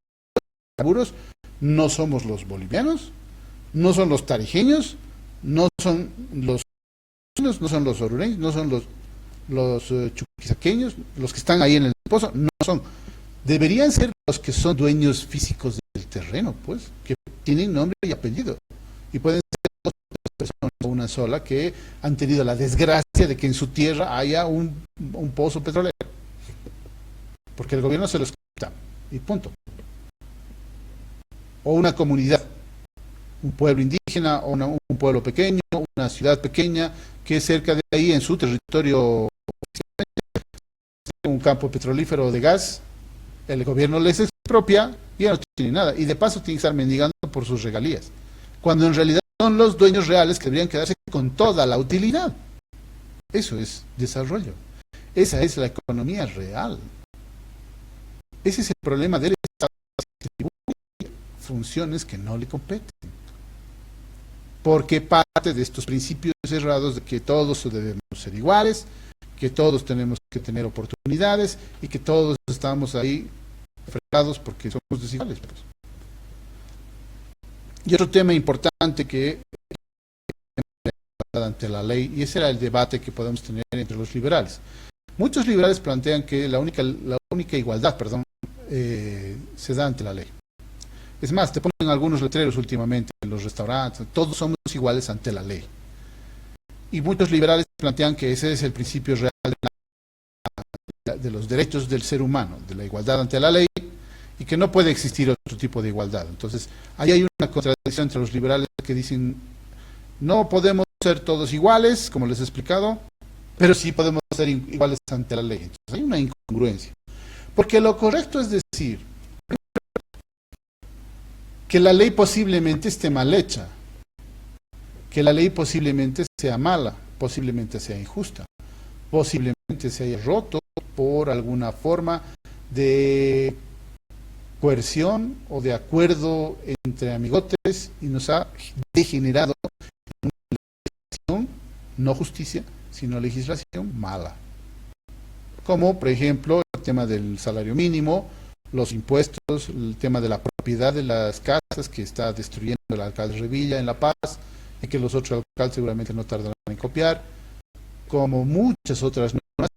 hidrocarburos no somos los bolivianos, no son los tarijeños, no son los no son los orureños, no son los chuquisaqueños, los que están ahí en el pozo, no son. Deberían ser los que son dueños físicos del terreno, pues, que tienen nombre y apellido. Y pueden ser dos personas o una sola que han tenido la desgracia de que en su tierra haya un pozo petrolero. Porque el gobierno se los quita, y punto. O una comunidad, un pueblo indígena, o un pueblo pequeño, una ciudad pequeña, que cerca de ahí, en su territorio, un campo petrolífero de gas, el gobierno les expropia y ya no tiene nada. Y de paso tiene que estar mendigando por sus regalías. Cuando en realidad son los dueños reales que deberían quedarse con toda la utilidad. Eso es desarrollo. Esa es la economía real. Ese es el problema del Estado, que atribuye funciones que no le competen. Porque parte de estos principios errados de que todos debemos ser iguales, que todos tenemos que tener oportunidades y que todos estamos ahí fregados porque somos desiguales. Pues. Y otro tema importante que ante la ley, y ese era el debate que podemos tener entre los liberales. Muchos liberales plantean que la única igualdad, se da ante la ley. Es más, te ponen algunos letreros últimamente en los restaurantes, todos somos iguales ante la ley. Y muchos liberales plantean que ese es el principio real de los derechos del ser humano, de la igualdad ante la ley, y que no puede existir otro tipo de igualdad. Entonces, ahí hay una contradicción entre los liberales que dicen, no podemos ser todos iguales, como les he explicado, pero sí podemos ser iguales ante la ley. Entonces, hay una incongruencia. Porque lo correcto es decir que la ley posiblemente esté mal hecha, que la ley posiblemente sea mala, posiblemente sea injusta, posiblemente se haya roto por alguna forma de coerción o de acuerdo entre amigotes y nos ha degenerado en una legislación, no justicia, sino legislación mala. Como, por ejemplo, el tema del salario mínimo, los impuestos, el tema de la propiedad de las casas que está destruyendo el alcalde Revilla en La Paz y que los otros alcaldes seguramente no tardarán en copiar, como muchas otras normas,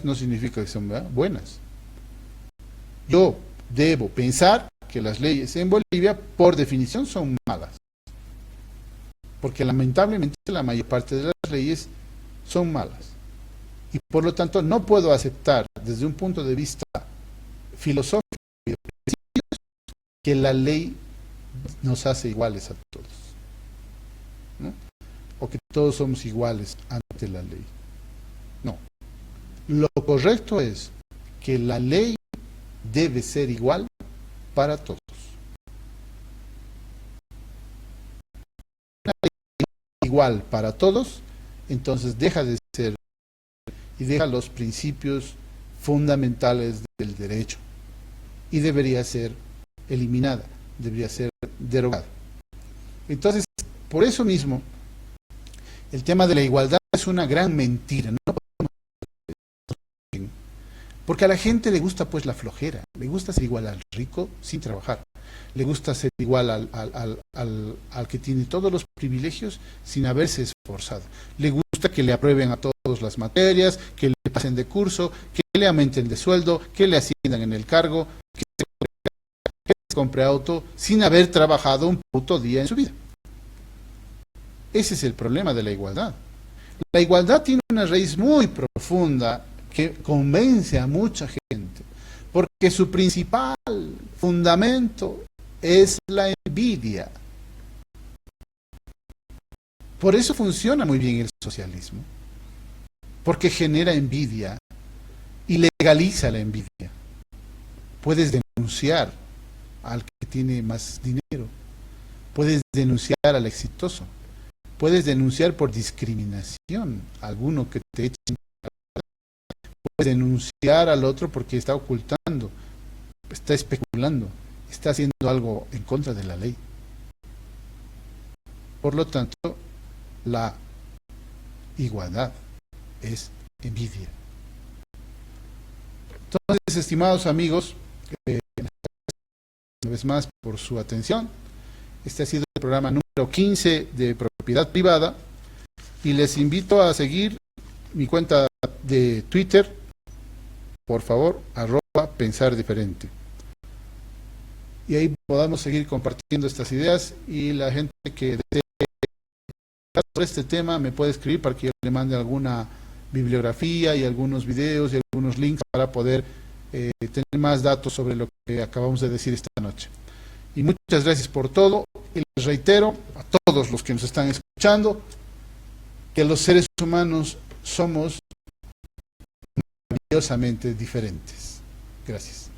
no significa que son buenas. Yo debo pensar que las leyes en Bolivia, por definición, son malas. Porque lamentablemente la mayor parte de las leyes son malas. Y por lo tanto no puedo aceptar desde un punto de vista filosófico y de principios que la ley nos hace iguales a todos, ¿no? O que todos somos iguales ante la ley. No. Lo correcto es que la ley debe ser igual para todos. Una ley igual para todos, entonces deja de ser y deja los principios fundamentales del derecho y debería ser eliminada, debería ser derogada. Entonces, por eso mismo, el tema de la igualdad es una gran mentira, ¿no? Porque a la gente le gusta pues la flojera, le gusta ser igual al rico sin trabajar, le gusta ser igual al que tiene todos los privilegios sin haberse esforzado, le gusta que le aprueben a todas las materias, que le pasen de curso, que le aumenten de sueldo, que le asciendan en el cargo, que se compre auto sin haber trabajado un puto día en su vida. Ese es el problema de la igualdad. La igualdad tiene una raíz muy profunda que convence a mucha gente, porque su principal fundamento es la envidia. Por eso funciona muy bien el socialismo, porque genera envidia y legaliza la envidia. Puedes denunciar al que tiene más dinero, puedes denunciar al exitoso, puedes denunciar por discriminación a alguno que te eche, puedes denunciar al otro porque está ocultando, está especulando, está haciendo algo en contra de la ley. Por lo tanto, la igualdad es envidia. Entonces, estimados amigos, una vez más por su atención. Este ha sido el programa número 15 de Propiedad Privada y les invito a seguir mi cuenta de Twitter, por favor, @pensar diferente. Y ahí podamos seguir compartiendo estas ideas y la gente que desee sobre este tema me puede escribir para que yo le mande alguna bibliografía y algunos videos y algunos links para poder tener más datos sobre lo que acabamos de decir esta noche. Y muchas gracias por todo y les reitero a todos los que nos están escuchando que los seres humanos somos maravillosamente diferentes. Gracias.